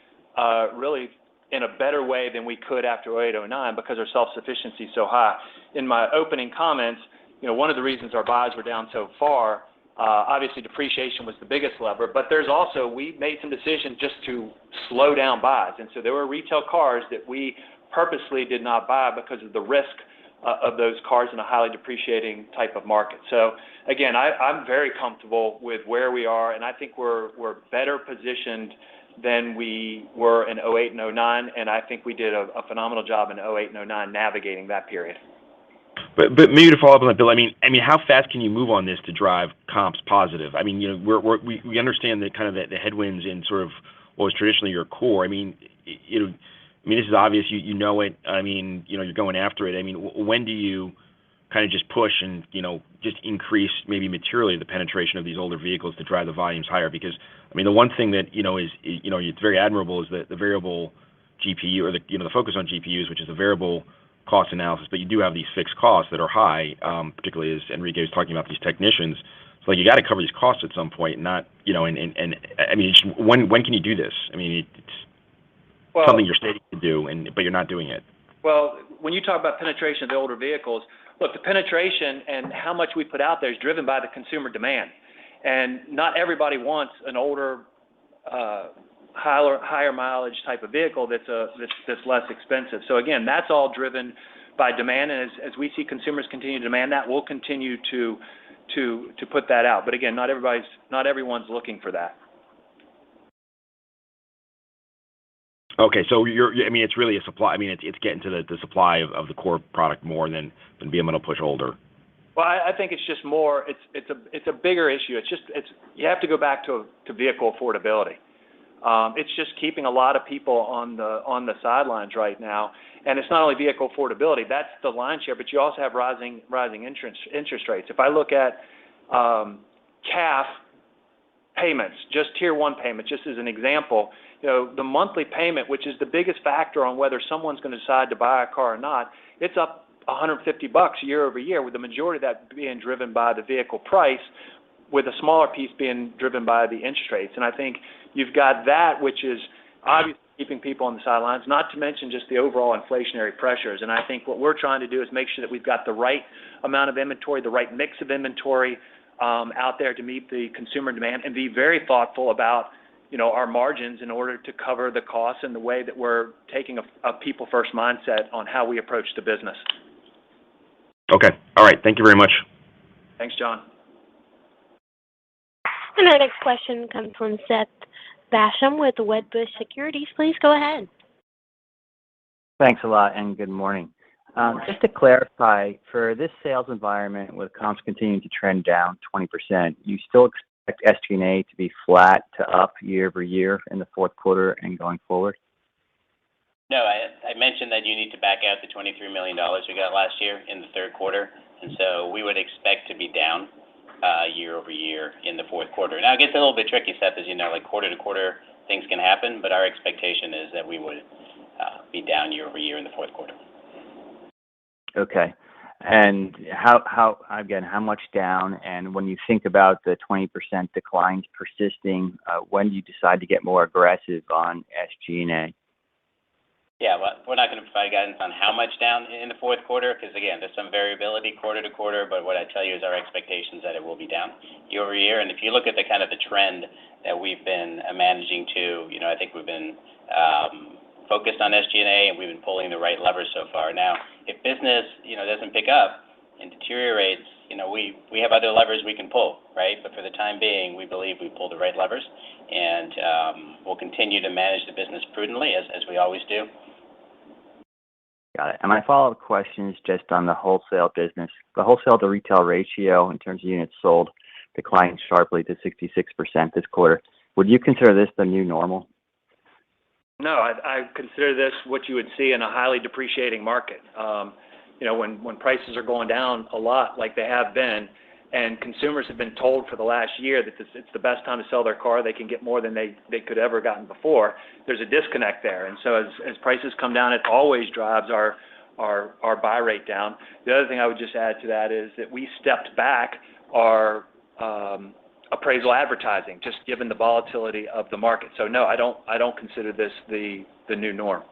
really in a better way than we could after 08, 09 because our self-sufficiency is so high. In my opening comments, one of the reasons our buys were down so far, obviously depreciation was the biggest lever, but there's also, we made some decisions just to slow down buys. And so there were retail cars that we purposely did not buy because of the risk of those cars in a highly depreciating type of market. So again, I'm very comfortable with where we are, and I think we're better positioned than we were in '08 and '09, and I think we did a phenomenal job in '08 and '09 navigating that period. But maybe to follow up on that, Bill, I mean, how fast can you move on this to drive comps positive? I mean, you know, we understand that kind of the headwinds in sort of what was traditionally your core. I mean, you know, this is obvious. You know it. I mean, you know, you're going after it. I mean, when do you kind of just push and, you know, just increase maybe materially the penetration of these older vehicles to drive the volumes higher? Because, I mean, the one thing that, you know, is you know, it's very admirable is the variable GPU or the focus on GPUs, which is a variable cost analysis, but you do have these fixed costs that are high, particularly as Enrique was talking about these technicians. So like you got to cover these costs at some point, not, you know, and I mean, when can you do this? I mean, it's something you're stating to do, but you're not doing it. Well, when you talk about penetration of the older vehicles, look, the penetration and how much we put out there is driven by the consumer demand. And not everybody wants an older, higher mileage type of vehicle that's less expensive. So again, that's all driven by demand. And as we see consumers continue to demand that, we'll continue to put that out. But again, not everyone's looking for that. Okay, so I mean, it's really a supply. I mean, it's getting to the supply of the core product more than being able to push older. Well, I think it's just more. It's a bigger issue. You have to go back to vehicle affordability. It's just keeping a lot of people on the sidelines right now, and it's not only vehicle affordability. That's the lion's share, but you also have rising interest rates. If I look at CAF payments, just Tier 1 payments, just as an example, you know, the monthly payment, which is the biggest factor on whether someone's going to decide to buy a car or not, it's up $150 year over year, with the majority of that being driven by the vehicle price, with a smaller piece being driven by the interest rates. And I think you've got that, which is obviously keeping people on the sidelines, not to mention just the overall inflationary pressures. And I think what we're trying to do is make sure that we've got the right amount of inventory, the right mix of inventory out there to meet the consumer demand, and be very thoughtful about, you know, our margins in order to cover the costs and the way that we're taking a people-first mindset on how we approach the business. Okay. All right. Thank you very much. Thanks, John. And our next question comes from Seth Basham with Wedbush Securities. Please go ahead. Thanks a lot, and good morning. Just to clarify, for this sales environment with comps continuing to trend down 20%, you still expect SG&A to be flat to up year over year in the fourth quarter and going forward? No, I mentioned that you need to back out the $23 million we got last year in the third quarter, and so we would expect to be down year over year in the fourth quarter. Now, it gets a little bit tricky, Seth, as you know, like quarter to quarter things can happen, but our expectation is that we would be down year over year in the fourth quarter. Okay. And how much down? And when you think about the 20% declines persisting, when do you decide to get more aggressive on SG&A? Yeah, well, we're not going to provide guidance on how much down in the fourth quarter because, again, there's some variability quarter to quarter, but what I tell you is our expectations that it will be down year over year. And if you look at the kind of the trend that we've been managing to, you know, I think we've been focused on SG&A, and we've been pulling the right levers so far. Now, if business, you know, doesn't pick up and deteriorates, you know, we have other levers we can pull, right? But for the time being, we believe we pulled the right levers, and we'll continue to manage the business prudently as we always do. Got it. And my follow-up question is just on the wholesale business. The wholesale to retail ratio in terms of units sold declined sharply to 66% this quarter. Would you consider this the new normal? No, I consider this what you would see in a highly depreciating market. You know, when prices are going down a lot like they have been, and consumers have been told for the last year that it's the best time to sell their car, they can get more than they could ever gotten before, there's a disconnect there. And so as prices come down, it always drives our buy rate down. The other thing I would just add to that is that we stepped back our appraisal advertising, just given the volatility of the market. So no, I don't consider this the new norm.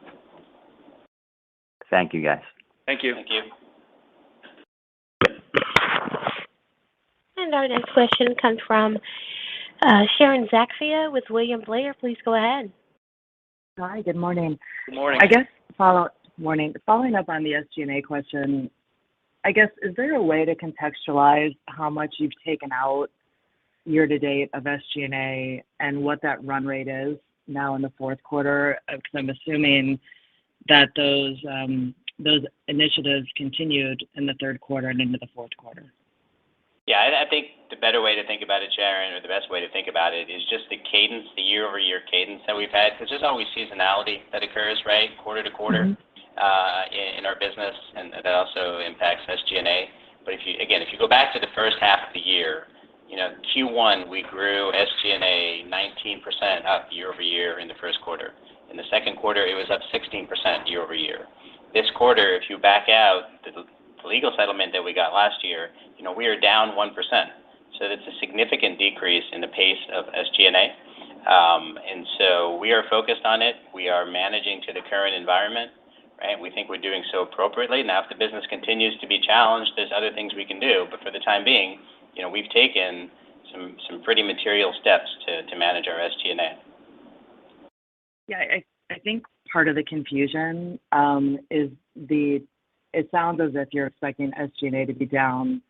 Thank you, guys. Thank you. Thank you. And our next question comes from Sharon Zackfia with William Blair. Please go ahead. Hi, good morning. Good morning. I guess following up on the SG&A question, I guess, is there a way to contextualize how much you've taken out year to date of SG&A and what that run rate is? now in the fourth quarter? Because I'm assuming that those initiatives continued in the third quarter and into the fourth quarter. Yeah, I think the better way to think about it, Sharon, or the best way to think about it is just the cadence, the year-over-year cadence that we've had, because there's always seasonality that occurs, right, quarter to quarter in our business, and that also impacts SG&A. But if you go back to the first half of the year, Q1 we grew SG&A 19% up year-over-year in the first quarter. In the second quarter, it was up 16% year-over-year. This quarter, if you back out the legal settlement that we got last year, we are down 1%. So that's a significant decrease in the pace of SG&A. And so we are focused on it. We are managing to the current environment, right? We think we're doing so appropriately. Now, if the business continues to be challenged, there's other things we can do. But for the time being, we've taken some pretty material steps to manage our SG&A. Yeah, I think part of the confusion is it sounds as if you're expecting SG&A to be down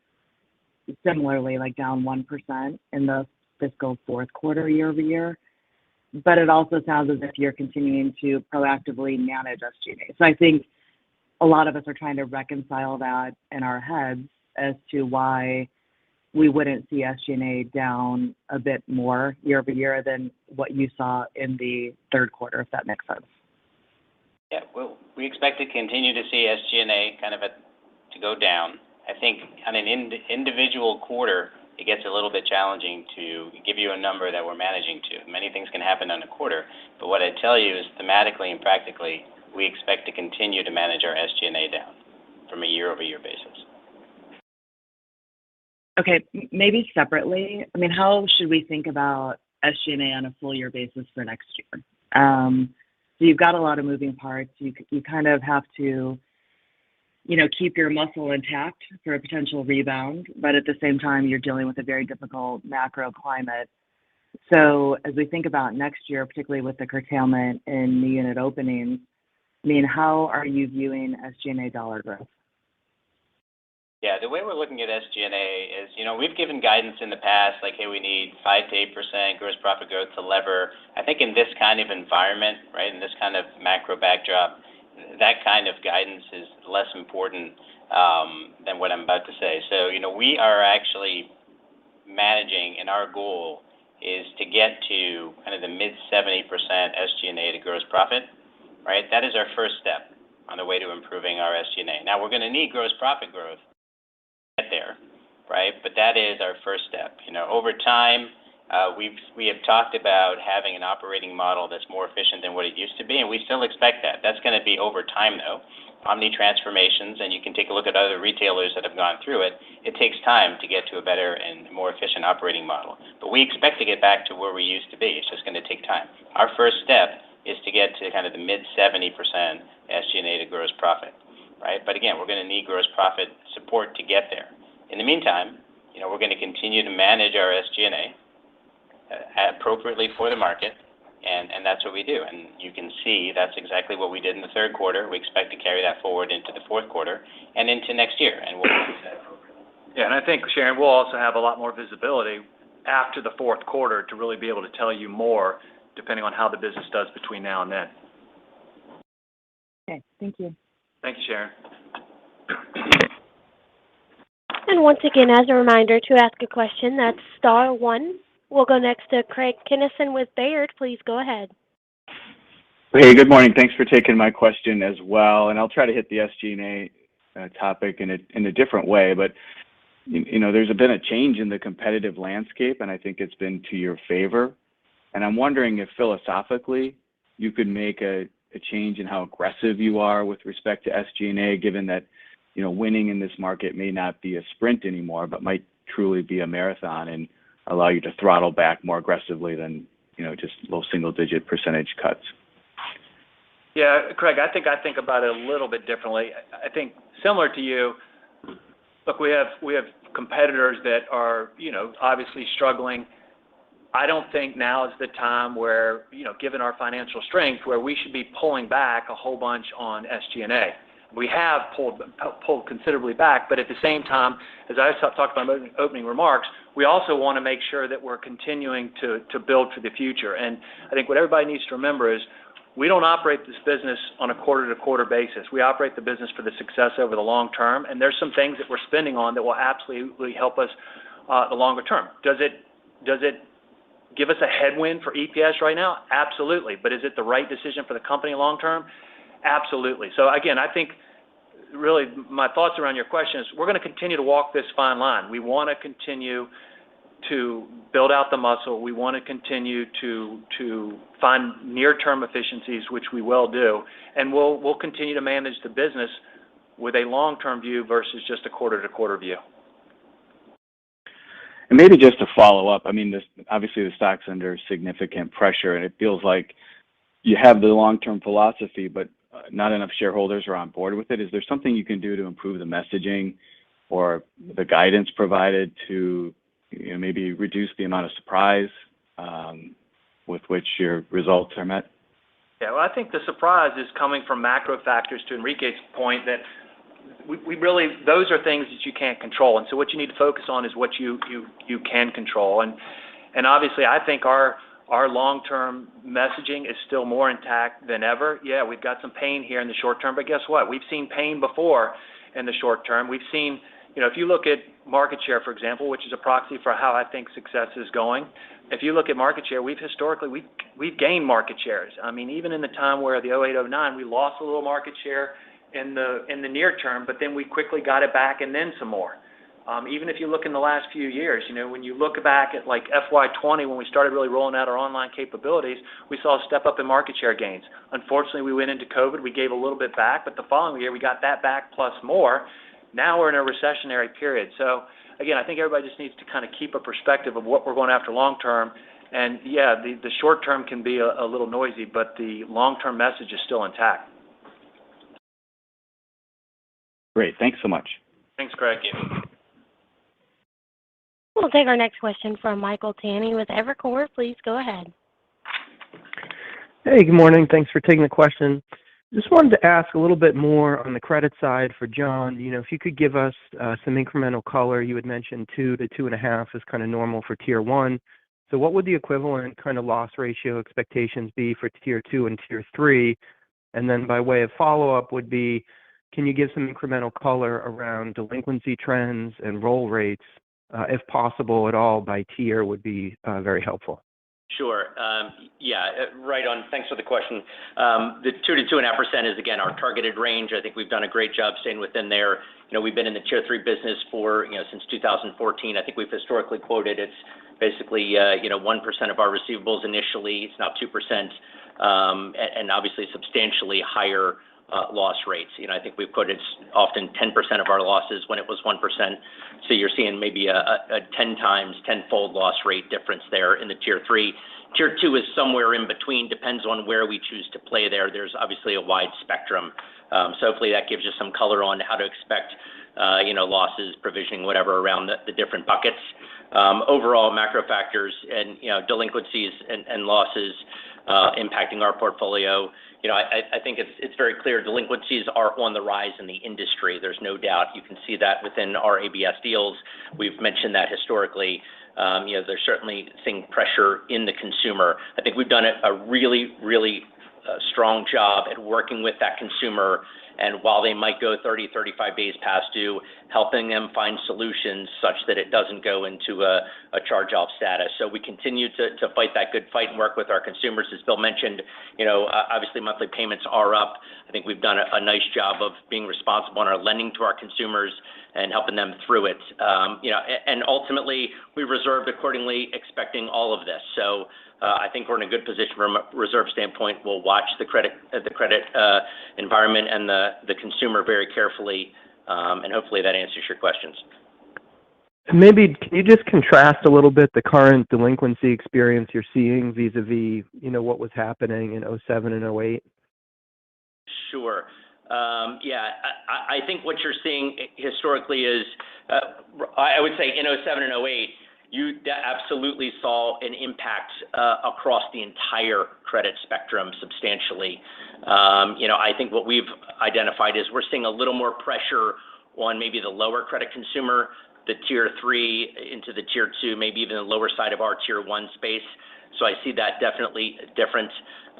similarly, like down 1% in the fiscal fourth quarter year over year. But it also sounds as if you're continuing to proactively manage SG&A. So I think a lot of us are trying to reconcile that in our heads as to why we wouldn't see SG&A down a bit more year over year than what you saw in the third quarter, if that makes sense. Yeah, well, we expect to continue to see SG&A to go down. I think on an individual quarter, it gets a little bit challenging to give you a number that we're managing to. Many things can happen on a quarter, but what I tell you is thematically and practically, we expect to continue to manage our SG&A down from a year-over-year basis. Okay, maybe separately, how should we think about SG&A on a full year basis for next year? So you've got a lot of moving parts. You kind of have to, keep your muscle intact for a potential rebound, but at the same time, you're dealing with a very difficult macro climate. So as we think about next year, particularly with the curtailment in new unit openings, how are you viewing SG&A dollar growth? Yeah, the way we're looking at SG&A is, we've given guidance in the past, like, hey, we need 5 to 8% gross profit growth to lever. I think in this kind of environment, right, in this kind of macro backdrop, that kind of guidance is less important than what I'm about to say. So, we are actually managing, and our goal is to get to kind of the mid-70% SG&A to gross profit, right? That is our first step on the way to improving our SG&A. Now, we're going to need gross profit growth to get there, right? But that is our first step. Over time, we have talked about having an operating model that's more efficient than what it used to be, and we still expect that. That's going to be over time, though. Omni-transformations, and you can take a look at other retailers that have gone through it. It takes time to get to a better and more efficient operating model. But we expect to get back to where we used to be. It's just going to take time. Our first step is to get to kind of the mid-70% SG&A to gross profit, right? But again, we're going to need gross profit support to get there. In the meantime, we're going to continue to manage our SG&A appropriately for the market, and that's what we do. And you can see that's exactly what we did in the third quarter. We expect to carry that forward into the fourth quarter and into next year, and we'll manage that appropriately. Yeah, and I think, Sharon, we'll also have a lot more visibility after the fourth quarter to really be able to tell you more, depending on how the business does between now and then. Okay, thank you. Thank you, Sharon. And once again, as a reminder, to ask a question, that's star one. We'll go next to Craig Kennison with Baird. Please go ahead. Hey, good morning. Thanks for taking my question as well. And I'll try to hit the SG&A topic in a different way. But, there's been a change in the competitive landscape, and I think it's been to your favor. And I'm wondering if philosophically you could make a change in how aggressive you are with respect to SG&A, given that, winning in this market may not be a sprint anymore, but might truly be a marathon and allow you to throttle back more aggressively than, just low single-digit percentage cuts. Yeah, Craig, I think about it a little bit differently. I think similar to you, look, we have competitors that are, obviously struggling. I don't think now is the time where, given our financial strength, where we should be pulling back a whole bunch on SG&A. we have pulled considerably back, but at the same time, as I talked about in my opening remarks, we also want to make sure that we're continuing to build for the future. And I think what everybody needs to remember is we don't operate this business on a quarter-to-quarter basis. We operate the business for the success over the long term, and there's some things that we're spending on that will absolutely help us the longer term. Does it give us a headwind for EPS right now? Absolutely. But is it the right decision for the company long term? Absolutely. So again, I think really my thoughts around your question is we're going to continue to walk this fine line. We want to continue to build out the muscle. We want to continue to find near-term efficiencies, which we will do, and we'll continue to manage the business with a long-term view versus just a quarter-to-quarter view. And maybe just to follow up, I mean, obviously the stock's under significant pressure, and it feels like you have the long-term philosophy, but not enough shareholders are on board with it. Is there something you can do to improve the messaging or the guidance provided to maybe reduce the amount of surprise with which your results are met? Yeah, well, I think the surprise is coming from macro factors, to Enrique's point, that we really, those are things that you can't control. And so what you need to focus on is what you can control. And obviously, I think our long-term messaging is still more intact than ever. Yeah, we've got some pain here in the short term, but guess what? We've seen pain before in the short term. We've seen, if you look at market share, for example, which is a proxy for how I think success is going, if you look at market share, we've gained market shares. I mean, even in the time where the 08-09, we lost a little market share in the near term, but then we quickly got it back and then some more. Even if you look in the last few years, when you look back at like FY20, when we started really rolling out our online capabilities, we saw a step up in market share gains. Unfortunately, we went into COVID, we gave a little bit back, but the following year we got that back plus more. Now we're in a recessionary period. So again, I think everybody just needs to kind of keep a perspective of what we're going after long term. And yeah, the short term can be a little noisy, but the long-term message is still intact. Great. Thanks so much. Thanks, Craig. We'll take our next question from Michael Tanney with Evercore. Please go ahead. Hey, good morning. Thanks for taking the question. Just wanted to ask a little bit more on the credit side for John. If you could give us some incremental color. You had mentioned 2 to 2.5 is kind of normal for Tier 1. So what would the equivalent kind of loss ratio expectations be for Tier 2 and Tier 3? And then by way of follow-up would be, can you give some incremental color around delinquency trends and roll rates, if possible at all, by tier would be very helpful. Sure. Right on. Thanks for the question. The 2 to 2.5% is, again, our targeted range. I think we've done a great job staying within there. We've been in the Tier 3 business for, since 2014. I think we've historically quoted it's basically, 1% of our receivables initially. It's now 2%, and obviously substantially higher loss rates. I think we've quoted often 10% of our losses when it was 1%. So you're seeing maybe a 10-fold loss rate difference there in the Tier 3. Tier 2 is somewhere in between, depends on where we choose to play there. There's obviously a wide spectrum. So hopefully that gives you some color on how to expect, losses, provisioning, whatever, around the different buckets. Overall macro factors and, delinquencies and losses impacting our portfolio. I think it's very clear delinquencies are on the rise in the industry. There's no doubt. You can see that within our ABS deals. We've mentioned that historically. They're certainly seeing pressure in the consumer. I think we've done a really, really strong job at working with that consumer. And while they might go 30, 35 days past due, helping them find solutions such that it doesn't go into a charge-off status. So we continue to fight that good fight and work with our consumers. As Bill mentioned, obviously monthly payments are up. I think we've done a nice job of being responsible in our lending to our consumers and helping them through it. And ultimately we reserved accordingly, expecting all of this. So I think we're in a good position from a reserve standpoint. We'll watch the credit environment and the consumer very carefully, and hopefully that answers your questions. Maybe can you just contrast a little bit the current delinquency experience you're seeing vis-a-vis, what was happening in 07 and 08? Sure. I think what you're seeing historically is, I would say in 07 and 08, you absolutely saw an impact across the entire credit spectrum substantially. I think what we've identified is we're seeing a little more pressure on maybe the lower credit consumer, the tier 3 into the tier 2, maybe even the lower side of our tier 1 space. So I see that definitely different.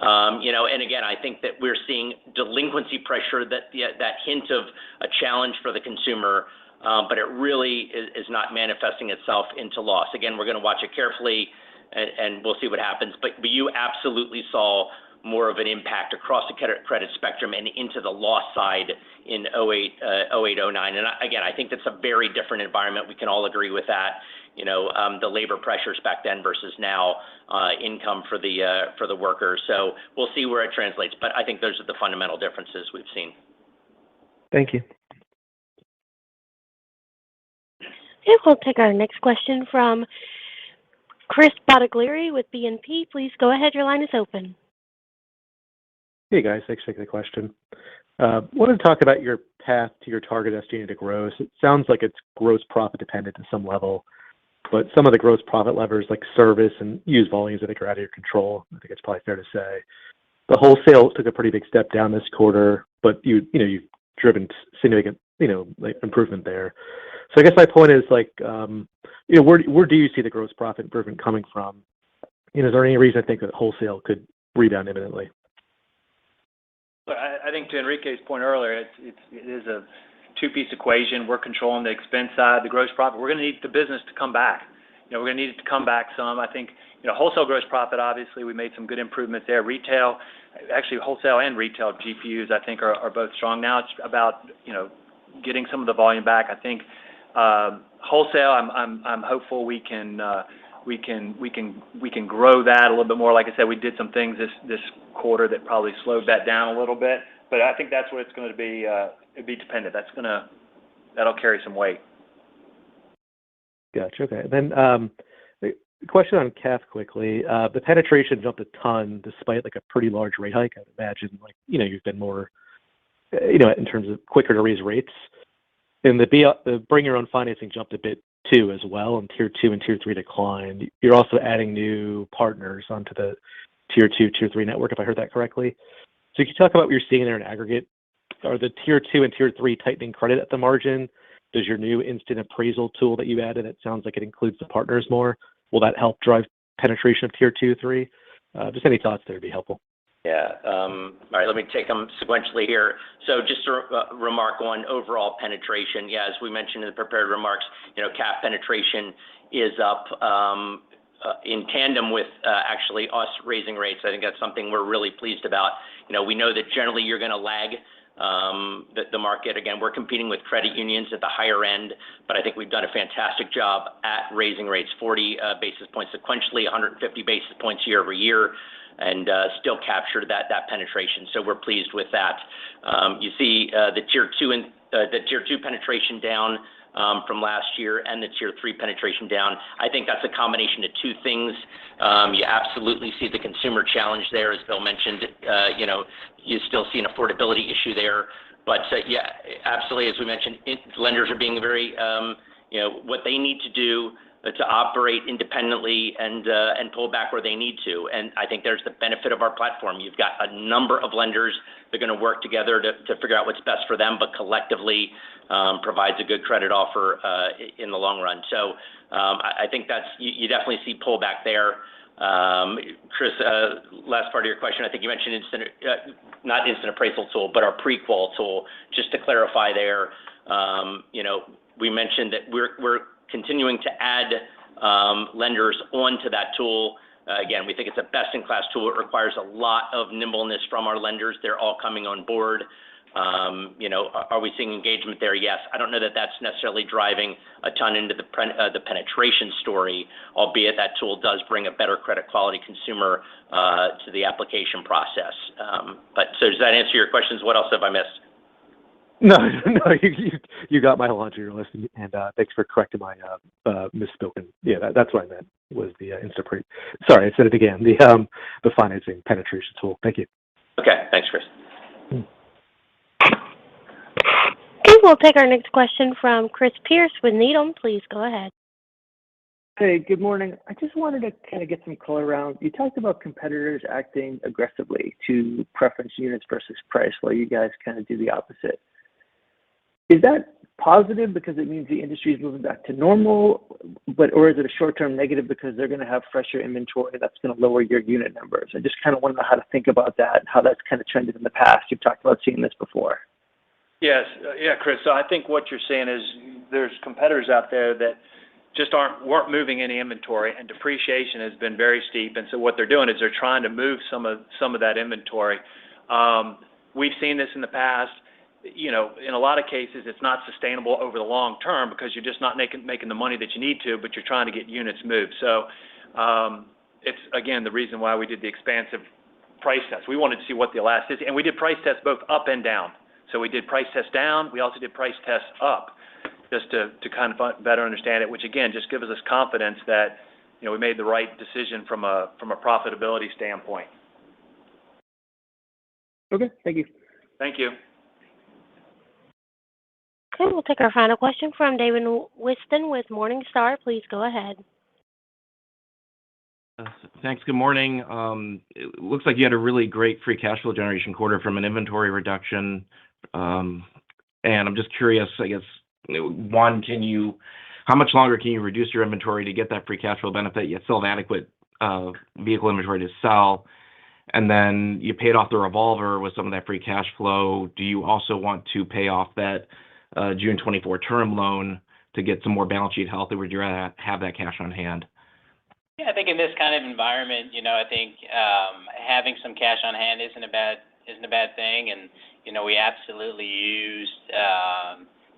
And again, I think that we're seeing delinquency pressure, that hint of a challenge for the consumer, but it really is not manifesting itself into loss. Again, we're going to watch it carefully, and we'll see what happens. But you absolutely saw more of an impact across the credit spectrum and into the loss side in 08, 09. And again, I think that's a very different environment. We can all agree with that. The labor pressures back then versus now, income for the workers. So we'll see where it translates. But I think those are the fundamental differences we've seen. Thank you. Okay, we'll take our next question from Chris Bottiglieri with BNP. Please go ahead. Your line is open. Hey guys, thanks for taking the question. Wanted to talk about your path to your target SG&A to gross. It sounds like it's gross profit dependent to some level, but some of the gross profit levers like service and used volumes I think are out of your control. I think it's probably fair to say. The wholesale took a pretty big step down this quarter, but you've driven significant improvement there. So I guess my point is where do you see the gross profit improvement coming from? Is there any reason to think that wholesale could rebound imminently? I think to Enrique's point earlier, it is a two-piece equation. We're controlling the expense side, the gross profit. We're going to need the business to come back. We're going to need it to come back some. I think wholesale gross profit, obviously, we made some good improvements there. Retail, actually wholesale and retail GPUs, I think are both strong. Now it's about getting some of the volume back. I think wholesale, I'm hopeful we can grow that a little bit more. Like I said, we did some things this quarter that probably slowed that down a little bit, but I think that's what it's going to be. It'd be dependent. That'll carry some weight. Gotcha. Okay. Then the question on CAF quickly. The penetration jumped a ton despite a pretty large rate hike. I'd imagine you've been more in terms of quicker to raise rates, and the bring your own financing jumped a bit too as well, and tier 2 and tier 3 declined. You're also adding new partners onto the tier 2, tier 3 network, if I heard that correctly. So can you talk about what you're seeing there in aggregate? Are the tier 2 and tier 3 tightening credit at the margin? Does your new instant appraisal tool that you added, it sounds like it includes the partners more, will that help drive penetration of tier 2, 3? Just any thoughts there would be helpful. Yeah. All right, let me take them sequentially here. So just a remark on overall penetration. Yeah, as we mentioned in the prepared remarks, CAF penetration is up in tandem with actually us raising rates. I think that's something we're really pleased about. We know that generally you're going to lag the market. Again, we're competing with credit unions at the higher end, but I think we've done a fantastic job at raising rates, 40 basis points sequentially, 150 basis points year over year, and still captured that penetration. So we're pleased with that. You see the tier 2 penetration down from last year, and the tier 3 penetration down. I think that's a combination of two things. You absolutely see the consumer challenge there, as Bill mentioned. You still see an affordability issue there, but yeah, absolutely, as we mentioned, lenders are being very what they need to do to operate independently and pull back where they need to. And I think there's the benefit of our platform. You've got a number of lenders that are going to work together to figure out what's best for them, but collectively provides a good credit offer in the long run. So I think you definitely see pullback there. Chris, last part of your question, I think you mentioned not instant appraisal tool, but our pre-qual tool. Just to clarify there, we mentioned that we're continuing to add lenders onto that tool. Again, we think it's a best-in-class tool. It requires a lot of nimbleness from our lenders. They're all coming on board. Are we seeing engagement there? Yes. I don't know that that's necessarily driving a ton into the penetration story, albeit that tool does bring a better credit quality consumer to the application process. So does that answer your questions? What else have I missed? No, you got my laundry list, and thanks for correcting my misspoken. Yeah, that's what I meant was the instant appraisal. Sorry, I said it again. The financing penetration tool. Thank you. Okay, thanks, Chris. Okay, we'll take our next question from Chris Pierce with Needham. Please go ahead. Hey, good morning. I just wanted to kind of get some color around. You talked about competitors acting aggressively to preference units versus price, while you guys kind of do the opposite. Is that positive because it means the industry is moving back to normal, or is it a short-term negative because they're going to have fresher inventory that's going to lower your unit numbers? I just kind of want to know how to think about that and how that's kind of trended in the past. You've talked about seeing this before. Yes. Yeah, Chris. So I think what you're saying is there's competitors out there that just weren't moving any inventory, and depreciation has been very steep. And so what they're doing is they're trying to move some of that inventory. We've seen this in the past. You know, in a lot of cases, it's not sustainable over the long term because you're just not making the money that you need to, but you're trying to get units moved. So it's, again, the reason why we did the expansive price test. We wanted to see what the elasticity, and we did price tests both up and down. So we did price test down. We also did price tests up, just to kind of better understand it, which again just gives us confidence that, you know, we made the right decision from a profitability standpoint. Okay, thank you. Thank you. Okay, we'll take our final question from David Whiston with Morningstar. Please go ahead. Thanks. Good morning. It looks like you had a really great free cash flow generation quarter from an inventory reduction. And I'm just curious, I guess, one, how much longer can you reduce your inventory to get that free cash flow benefit, yet still have adequate vehicle inventory to sell? And then you paid off the revolver with some of that free cash flow. Do you also want to pay off that June 24 term loan to get some more balance sheet health, or would you rather have that cash on hand? Yeah, I think in this kind of environment, you know, I think having some cash on hand isn't a bad thing, and you know, we absolutely used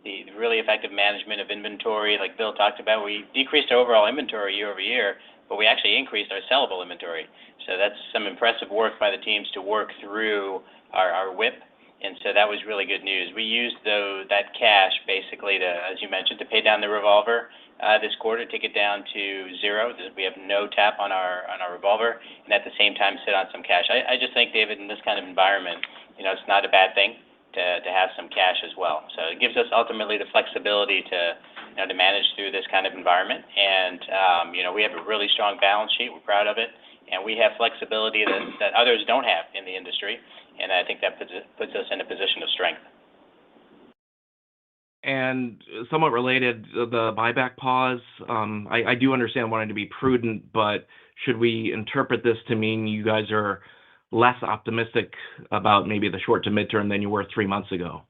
the really effective management of inventory, like Bill talked about. We decreased our overall inventory year over year, but we actually increased our sellable inventory. So that's some impressive work by the teams to work through our WIP, and so that was really good news. We used that cash basically to, as you mentioned, to pay down the revolver this quarter, take it down to zero. We have no tap on our revolver, and at the same time sit on some cash. I just think, David, in this kind of environment, you know, it's not a bad thing to have some cash as well. So it gives us ultimately the flexibility to manage through this kind of environment. And you know, we have a really strong balance sheet. We're proud of it, and we have flexibility that others don't have in the industry. And I think that puts us in a position of strength. And somewhat related, the buyback pause, I do understand wanting to be prudent, but should we interpret this to mean you guys are less optimistic about maybe the short to midterm than you were 3 months ago?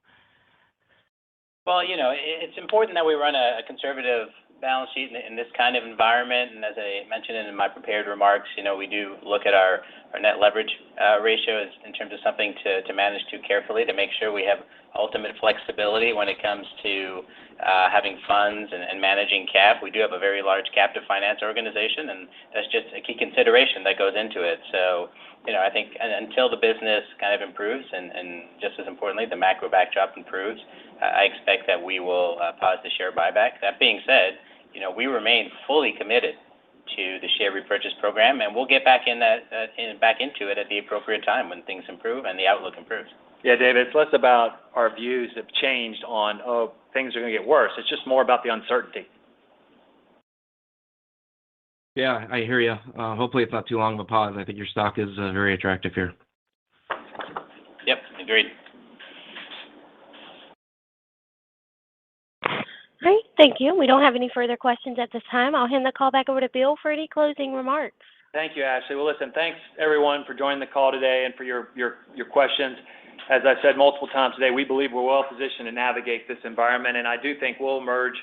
Well, you know, it's important that we run a conservative balance sheet in this kind of environment. And as I mentioned in my prepared remarks, you know, we do look at our net leverage ratio in terms of something to manage too carefully to make sure we have ultimate flexibility when it comes to having funds and managing cap. We do have a very large captive finance organization, and that's just a key consideration that goes into it. So, you know, I think until the business kind of improves and just as importantly, the macro backdrop improves, I expect that we will pause the share buyback. That being said, you know, we remain fully committed to the share repurchase program, and we'll get back into it at the appropriate time when things improve and the outlook improves. Yeah, David, it's less about our views have changed on, things are going to get worse. It's just more about the uncertainty. Yeah, I hear you. Hopefully it's not too long of a pause. I think your stock is very attractive here. Yep, agreed. All right, thank you. We don't have any further questions at this time. I'll hand the call back over to Bill for any closing remarks. Thank you, Ashley. Well, listen, thanks everyone for joining the call today and for your questions. As I've said multiple times today, we believe we're well positioned to navigate this environment, and I do think we'll emerge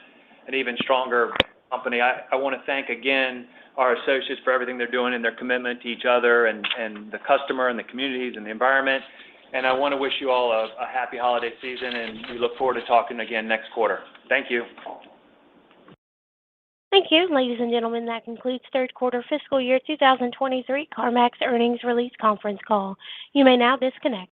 an even stronger company. I want to thank again our associates for everything they're doing and their commitment to each other and the customer and the communities and the environment. And I want to wish you all a happy holiday season, and we look forward to talking again next quarter. Thank you. Thank you, ladies and gentlemen. That concludes third quarter fiscal year 2023 CarMax earnings release conference call. You may now disconnect.